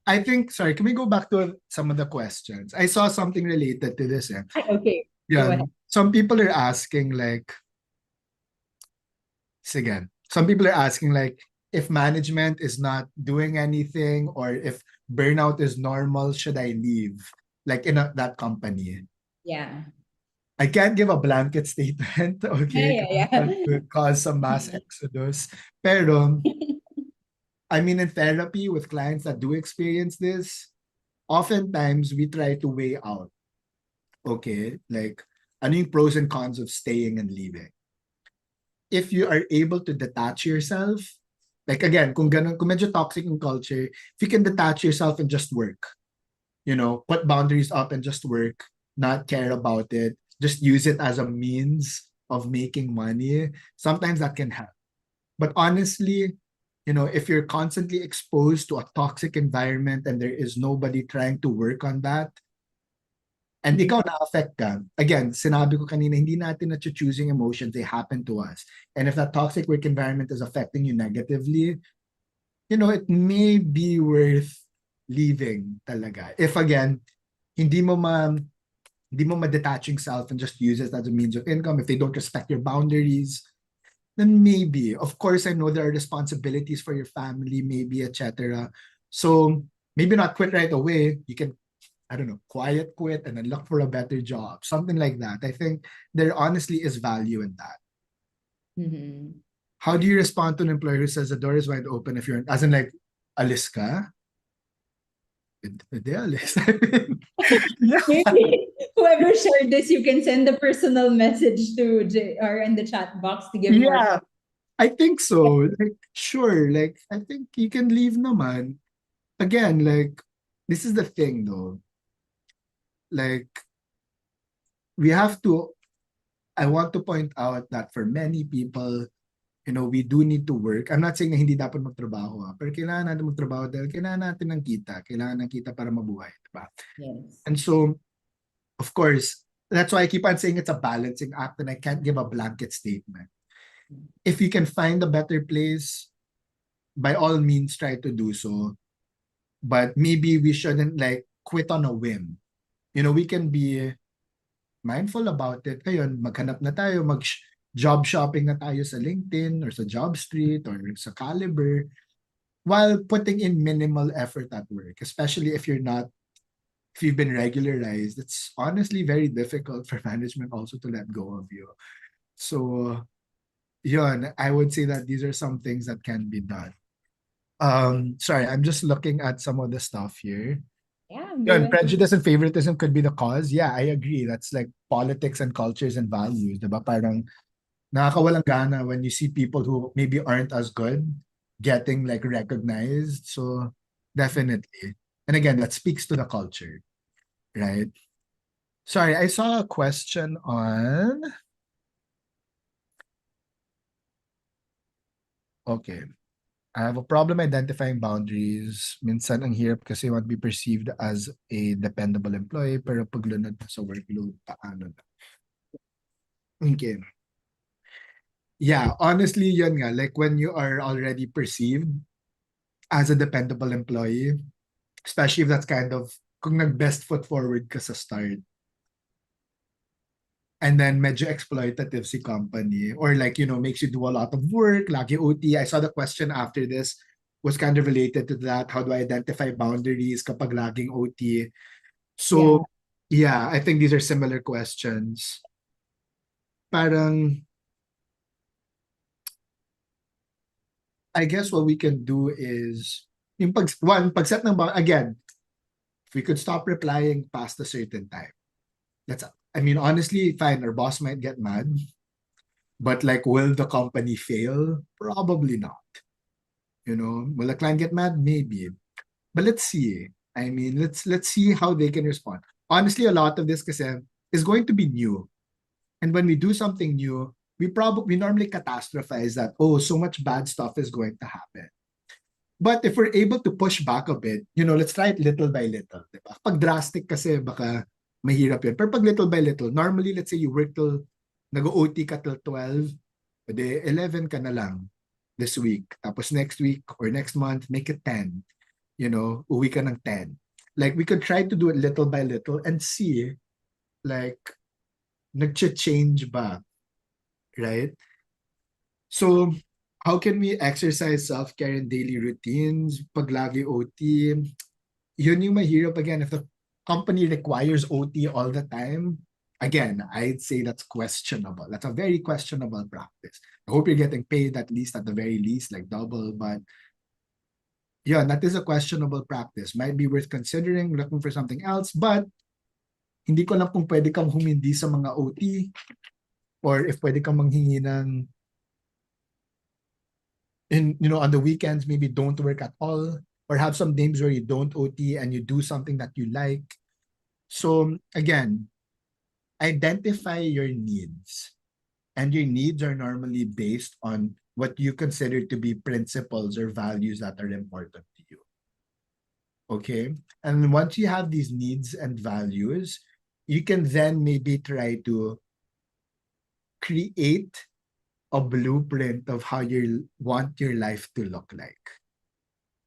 I think, sorry, can we go back to some of the questions? I saw something related to this. Eh? Okay, go Yeah, ahead. some people are asking like, again, some people are asking like, if management is not doing anything or if burnout is normal, should I leave? Like in that company. Yeah. I can't give a blanket statement, okay? Yeah, yeah, That yeah. could cause some mass exodus. Pero, I mean, in therapy with clients that do experience this, oftentimes we try to weigh out, okay? Like, ano yung pros and cons of staying and leaving? If you are able to detach yourself, Like again, kung ganun, kung medyo toxic yung culture, if you can detach yourself and just work, put boundaries up and just work, not care about it, just use it as a means of making money, sometimes that can help. But honestly, if you're constantly exposed to a toxic environment and there is nobody trying to work on that, and Mhm. ikaw na-affect ka, again, sinabi ko kanina, hindi natin na-choosing emotions, they happen to us. And if that toxic work environment is affecting you negatively, it may be worth leaving talaga. If again, hindi mo ma hindi mo ma-detaching self and just use it as a means of income, if they don't respect your boundaries, then maybe. Of course, I know there are responsibilities for your family, maybe, etc. So maybe not quit right away. You can, I don't know, quiet quit and then look for a better job, something like that. I think there honestly is value in that. Mhm. How do you respond to an employer who says the door is wide open if you're, as in like, alis ka? Hindi alis. Yeah. Maybe whoever shared this, you can send a personal message to JR in the chat box to give more. Yeah, I think so. Like, sure, like, I think you can leave naman. Again, like, this is the thing though. Like, we have to, I want to point out that for many people, we do need to work. I'm not saying na hindi dapat magtrabaho, pero kailangan natin magtrabaho dahil kailangan natin ng kita. Kailangan ng kita para mabuhay, diba? Yes. And so, of course, that's why I keep on saying it's a balancing act and I can't give a blanket statement. If you can find a better place, by all means, try to do so. But maybe we shouldn't like quit on a whim. We can be mindful about it. Ngayon, maghanap na tayo, job shopping na tayo sa LinkedIn or sa JobStreet or sa Caliber while putting in minimal effort at work, especially if you've been regularized. It's honestly very difficult for management also to let go of you. So, yun, I would say that these are some things that can be done. Sorry, I'm just looking at some of the stuff here. Yeah, Yeah, go and ahead. prejudice and favoritism could be the cause. Yeah, I agree. That's like politics and cultures and values, diba? Parang nakakawalang gana when you see people who maybe aren't as good getting like recognized. So definitely. And again, that speaks to the culture, right? Sorry, I saw a question on. Okay. I have a problem identifying boundaries. Minsan ang hirap kasi you want to be perceived as a dependable employee pero pag lunod na sa workload, paano na? Okay. Yeah, honestly, yun nga, like when you are already perceived as a dependable employee, especially if that's kind of, kung nag-best foot forward ka sa start, and then medyo exploitative si company, or like, makes you do a lot of work, lagi OT. I saw the question after this was kind of related to that. How do I identify boundaries kapag laging OT? Yeah. So, yeah, I think these are similar questions. Parang, I guess what we can do is, pag-set ng again, if we could stop replying past a certain time. I mean, honestly, fine, our boss might get mad, but like, will the company fail? Probably not. Will the client get mad? Maybe. But let's see. I mean, let's see how they can respond. Honestly, a lot of this kasi is going to be new. And when we do something new, we normally catastrophize that, oh, so much bad stuff is going to happen. But if we're able to push back a bit, let's try it little by little. Diba? Pag drastic kasi, baka mahirap yun. Pero pag little by little, normally, let's say you work till, nag-OT ka till 12, de 11 ka na lang this week. Tapos next week or next month, make it 10. Uwi ka ng 10. Like, we could try to do it little by little and see, like, nag-change ba? Right? So, how can we exercise self-care in daily routines? Pag lagi OT, yun yung mahirap again. If the company requires OT all the time, again, I'd say that's questionable. That's a very questionable practice. I hope you're getting paid at least at the very least, like double, but yeah, that is a questionable practice. Might be worth considering looking for something else, but hindi ko lang kung pwede kang humindi sa mga OT or if pwede kang manghingi ng on the weekends, maybe don't work at all, or have some days where you don't OT and you do something that you like. So again, identify your needs. And your needs are normally based on what you consider to be principles or values that are important to you. Okay? And once you have these needs and values, you can then maybe try to create a blueprint of how you want your life to look like.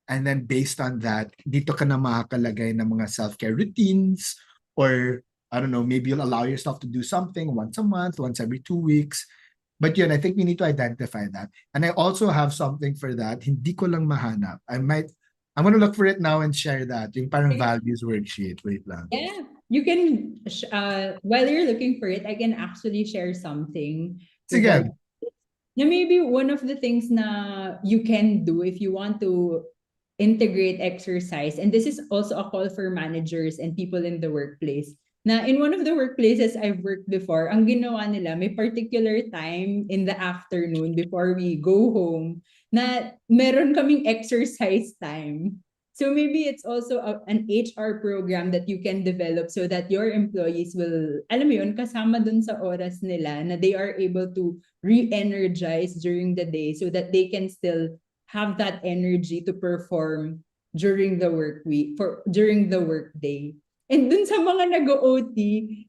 And then based on that, dito ka na makakalagay ng mga self-care routines, or I don't know, maybe you'll allow yourself to do something once a month, once every 2 weeks. But yun, I think we need to identify that. And I also have something for that. Hindi ko lang mahanap. I'm gonna look for it now and share that. Yung parang values worksheet. Wait lang. Yeah, you can, while you're looking for it, I can actually share something. Sige. Na maybe one of the things na you can do if you want to integrate exercise, and this is also a call for managers and people in the workplace, na in one of the workplaces I've worked before, ang ginawa nila, may particular time in the afternoon before we go home na meron kaming exercise time. So maybe it's also an HR program that you can develop so that your employees will, alam mo yun, kasama dun sa oras nila na they are able to re-energize during the day so that they can still have that energy to perform during the work week, during the work day. And dun sa mga nag-OT,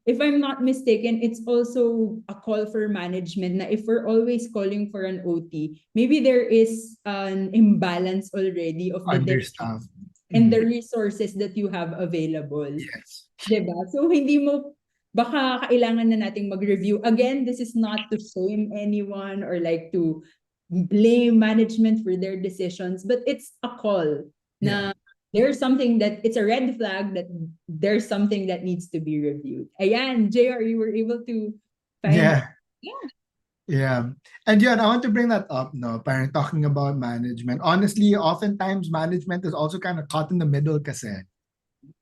if I'm not mistaken, it's also a call for management na if we're always calling for an OT, maybe there is an imbalance already of the Understaffed. and the resources that you have available. Yes. Diba? So hindi mo, baka kailangan na nating mag-review. Again, this is not to shame anyone or like to blame management for their decisions, but it's a call na there's something that it's a red flag that there's something that needs to be reviewed. Ayan, JR, you were able to find Yeah. And yun, I want to bring that up, no? Parang talking about management. Honestly, oftentimes management is also kind of caught in the middle kasi.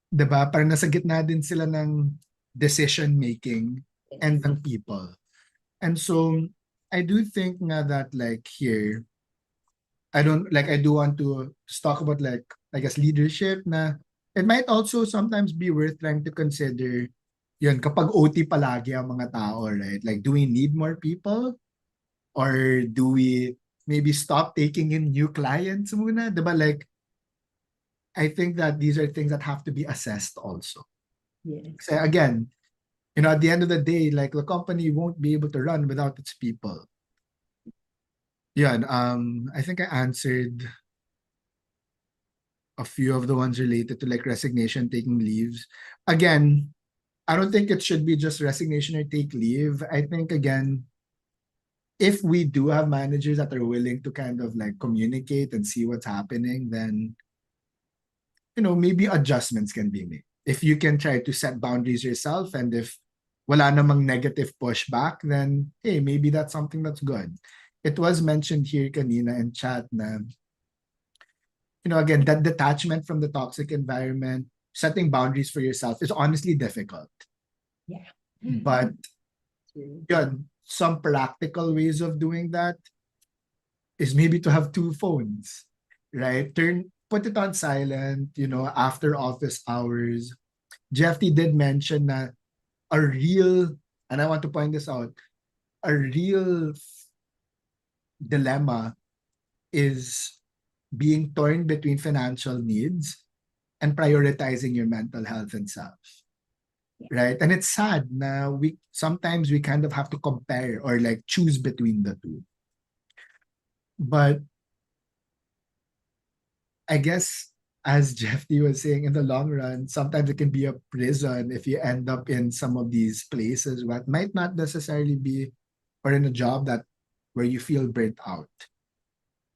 Diba? Parang nasa gitna din sila ng decision making and ng people. And so I do think nga that like here, I do want to talk about like, I guess, leadership na it might also sometimes be worth trying to consider yun, kapag OT palagi ang mga tao, right? Like, do we need more people? Or do we maybe stop taking in new clients muna? Diba? Like, I think that these are things that have to be assessed also. Yes. So again, at the end of the day, like the company won't be able to run without its people. Yeah, I think I answered a few of the ones related to like resignation, taking leaves. Again, I don't think it should be just resignation or take leave. I think again, if we do have managers that are willing to kind of like communicate and see what's happening, then maybe adjustments can be made. If you can try to set boundaries yourself, and if wala namang negative pushback, then hey, maybe that's something that's good. It was mentioned here kanina in chat na, again, that detachment from the toxic environment, setting boundaries for yourself is honestly difficult. Yeah. But yun, some practical ways of doing that is maybe to have 2 phones, right? Put it on silent, after office hours. Jeffy did mention that a real, and I want to point this out, a real dilemma is being torn between financial needs and prioritizing your mental health and self. Right? And it's sad na sometimes we kind of have to compare or like choose between the two. But I guess, as Jeffy was saying, in the long run, sometimes it can be a prison if you end up in some of these places that might not necessarily be, or in a job where you feel burnt out.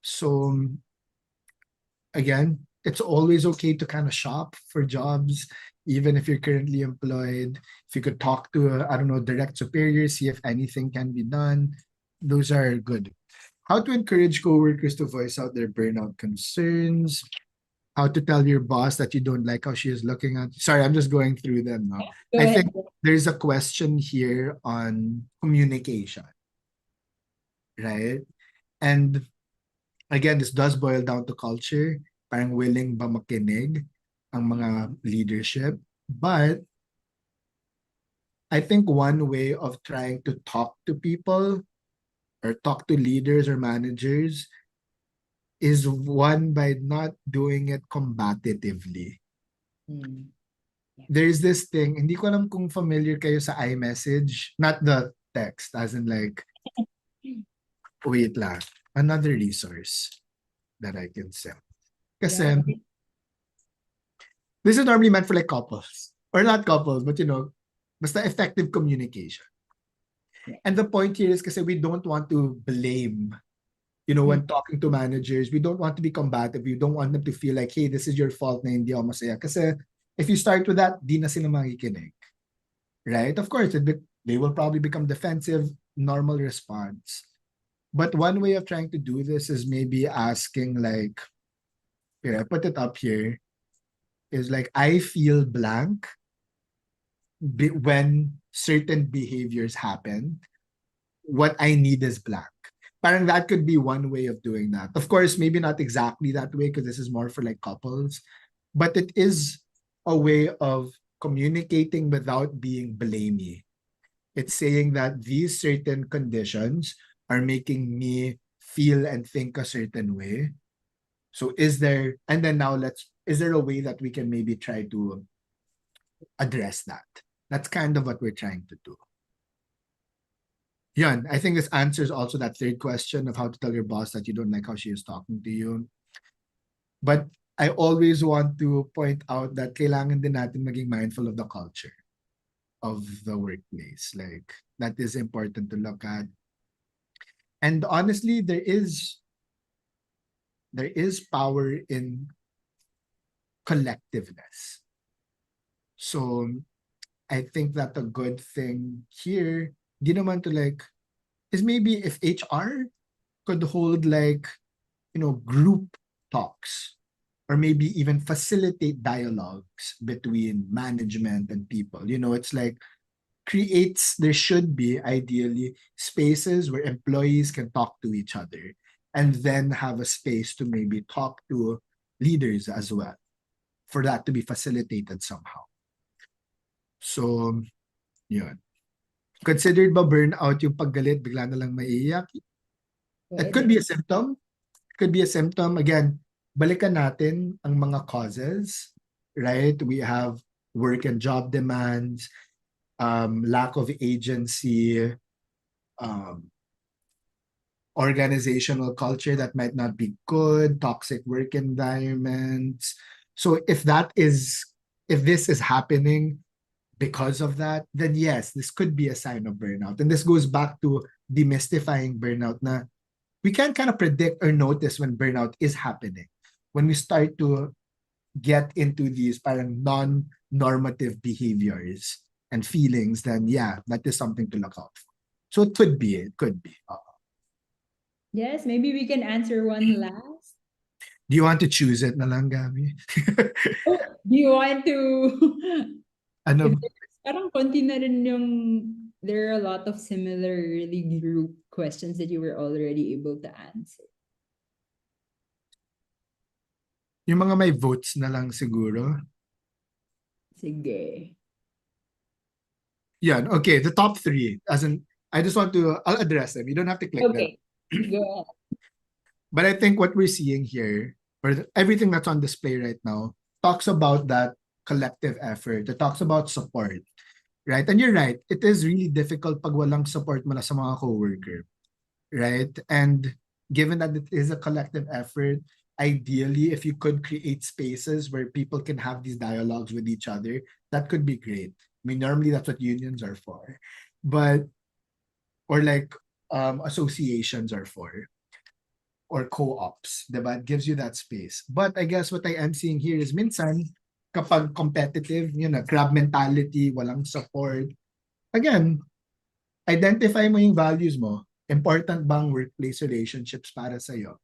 So again, it's always okay to kind of shop for jobs, even if you're currently employed. If you could talk to, direct superiors, see if anything can be done. Those are good. How to encourage coworkers to voice out their burnout concerns. How to tell your boss that you don't like how she is looking at you. Sorry, I'm just going through them now. I think there's a question here on communication, right? And again, this does boil down to culture. Parang willing ba makinig ang mga leadership. But I think one way of trying to talk to people or talk to leaders or managers is one by not doing it combatively. Mm. There's this thing, hindi ko alam kung familiar kayo sa iMessage, not the text, as in like, wait lang, another resource that I can send. Yeah. Kasi this is normally meant for like couples, or not couples, but basta effective communication. Yeah. And the point here is kasi we don't want to blame, when talking to managers, we don't want to be combative. We don't want them to feel like, hey, this is your fault na hindi ako masaya. Kasi if you start with that, di na sila makikinig. Right? Of course, they will probably become defensive, normal response. But one way of trying to do this is maybe asking like, here, I put it up here, is like, I feel blank when certain behaviors happen. What I need is blank. Parang that could be one way of doing that. Of course, maybe not exactly that way because this is more for like couples, but it is a way of communicating without being blamey. It's saying that these certain conditions are making me feel and think a certain way. So is there a way that we can maybe try to address that? That's kind of what we're trying to do. Yun, I think this answers also that third question of how to tell your boss that you don't like how she is talking to you. But I always want to point out that kailangan din natin maging mindful of the culture of the workplace. Like, that is important to look at. And honestly, there is power in collectiveness. So I think that a good thing here, di naman to like, is maybe if HR could hold like, group talks or maybe even facilitate dialogues between management and people. It's like there should be ideally spaces where employees can talk to each other and then have a space to maybe talk to leaders as well for that to be facilitated somehow. So, yun. Considered ba burnout yung paggalit, bigla na lang maiiyak? It could be a symptom. Could be a symptom. Again, balikan natin ang mga causes, right? We have work and job demands, lack of agency, organizational culture that might not be good, toxic work environments. So if this is happening because of that, then yes, this could be a sign of burnout. And this goes back to demystifying burnout na we can kind of predict or notice when burnout is happening. When we start to get into these parang non-normative behaviors and feelings, then yeah, that is something to look out for. So it could be. Yes, maybe we can answer one last. Do you want to choose it na lang, Gabby? Oh, do you want to... Ano? Parang konti na rin yung... There are a lot of similarly grouped questions that you were already able to answer. Yung mga may votes na lang siguro. Sige. Yeah, okay, the top three. I'll address them. You don't have to click them. Okay, go ahead. But I think what we're seeing here, or everything that's on display right now, talks about that collective effort. It talks about support, right? And you're right, it is really difficult pag walang support mula sa mga coworker, right? And given that it is a collective effort, ideally, if you could create spaces where people can have these dialogues with each other, that could be great. I mean, normally that's what unions are for, or like associations are for, or co-ops, diba? It gives you that space. But I guess what I am seeing here is minsan, kapag competitive, crab mentality, walang support. Again, identify mo yung values mo. Important bang workplace relationships para sa'yo?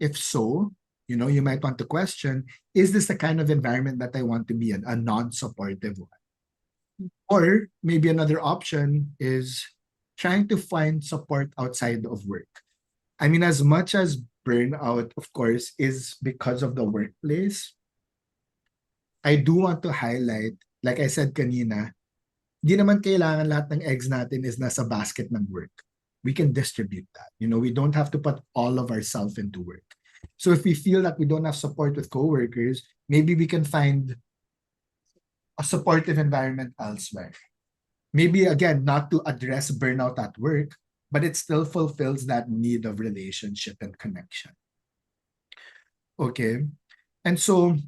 If so, you might want to question, is this the kind of environment that I want to be in, a non-supportive one? Or maybe another option is trying to find support outside of work. I mean, as much as burnout, of course, is because of the workplace. I do want to highlight, like I said kanina, di naman kailangan lahat ng eggs natin is nasa basket ng work. We can distribute that. We don't have to put all of ourselves into work. So if we feel that we don't have support with coworkers, maybe we can find a supportive environment elsewhere. Maybe again, not to address burnout at work, but it still fulfills that need of relationship and connection. Okay. And so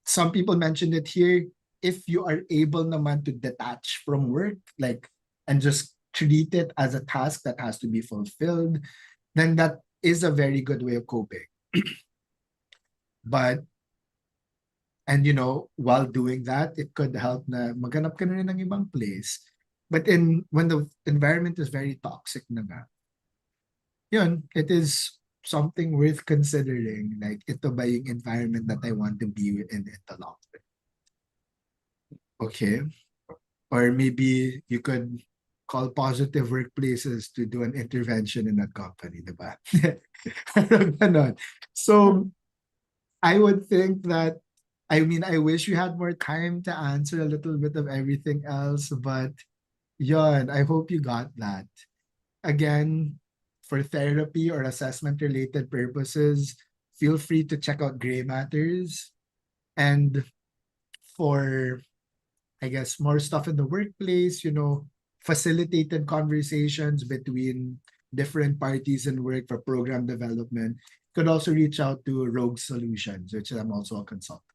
some people mentioned it here. If you are able naman to detach from work, like, and just treat it as a task that has to be fulfilled, then that is a very good way of coping. But, and while doing that, it could help na maghanap ka na rin ng ibang place. But when the environment is very toxic na nga, it is something worth considering. Like, ito ba yung environment that I want to be in the long term? Okay. Or maybe you could call positive workplaces to do an intervention in that company, diba? So I would think that, I wish we had more time to answer a little bit of everything else, but I hope you got that. Again, for therapy or assessment related purposes, feel free to check out Gray Matters. And for, I guess, more stuff in the workplace, facilitated conversations between different parties in work for program development, could also reach out to Rogue Solutions, which I'm also a consultant.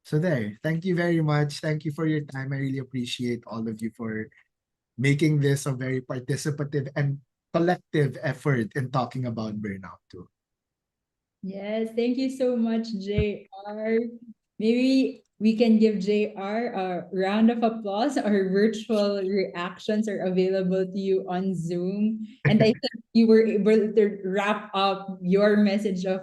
So there, thank you very much. Thank you for your time. I really appreciate all of you for making this a very participative and collective effort in talking about burnout too. Yes, thank you so much, JR. Maybe we can give JR a round of applause. Our virtual reactions are available to you on Zoom. And I think you were able to wrap up your message of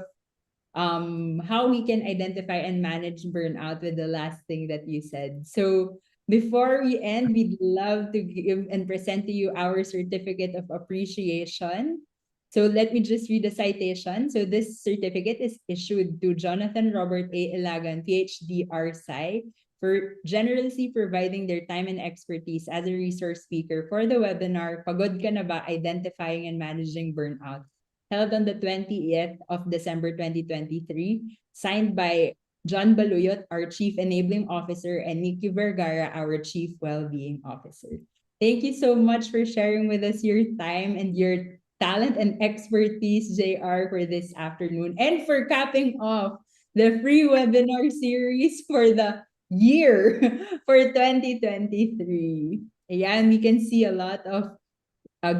how we can identify and manage burnout with the last thing that you said. So before we end, we'd love to give and present to you our certificate of appreciation. So let me just read the citation. So this certificate is issued to Jonathan Robert A. Ilagan, PhD RSci, for generously providing their time and expertise as a resource speaker for the webinar Pagod Ka Na Ba? Identifying and Managing Burnout, held on the 20th of December 2023, signed by John Baluyot, our Chief Enabling Officer, and Nikki Vergara, our Chief Wellbeing Officer. Thank you so much for sharing with us your time and your talent and expertise, JR, for this afternoon, and for capping off the free webinar series for the year for 2023. Ayan, we can see a lot of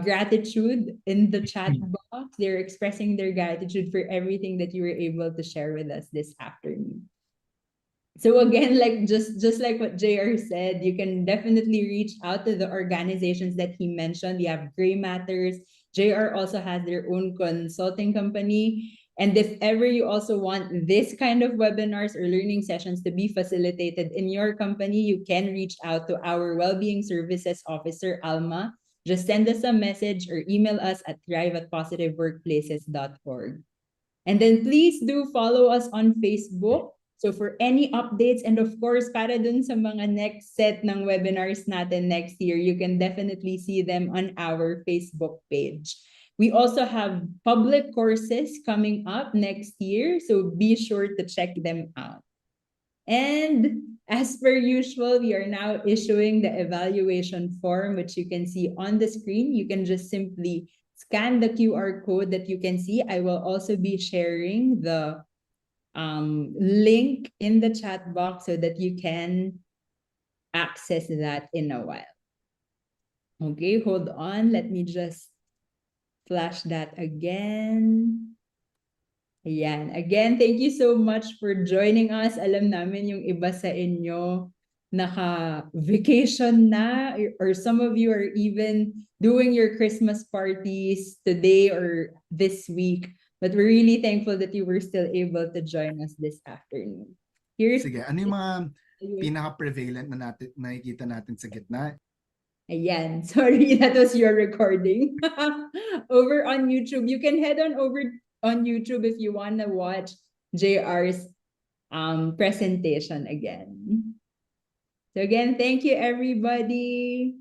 gratitude in the chat box. They're expressing their gratitude for everything that you were able to share with us this afternoon. So again, like just like what JR said, you can definitely reach out to the organizations that he mentioned. You have Gray Matters. JR also has their own consulting company. And if ever you also want this kind of webinars or learning sessions to be facilitated in your company, you can reach out to our Wellbeing Services Officer, Alma. Just send us a message or email us at thrive@positiveworkplaces.org. And then please do follow us on Facebook. So for any updates, and of course, para dun sa mga next set ng webinars natin next year, you can definitely see them on our Facebook page. We also have public courses coming up next year, so be sure to check them out. And as per usual, we are now issuing the evaluation form, which you can see on the screen. You can just simply scan the QR code that you can see. I will also be sharing the link in the chat box so that you can access that in a while. Okay, hold on. Let me just flash that again. Ayan. Again, thank you so much for joining us. Alam namin yung iba sa inyo naka-vacation na, or some of you are even doing your Christmas parties today or this week. But we're really thankful that you were still able to join us this afternoon. Sige, ano yung mga pinaka-prevalent na nakikita natin sa gitna? Ayan, sorry, that was your recording. Over on YouTube, you can head on over on YouTube if you want to watch JR's presentation again. So again, thank you everybody.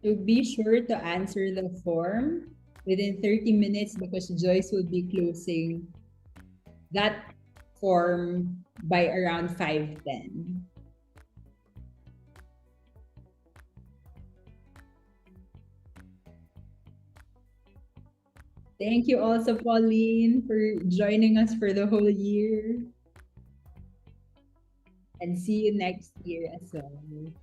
So be sure to answer the form within 30 minutes because Joyce will be closing that form by around 5:10. Thank you also, Pauline, for joining us for the whole year. And see you next year as well.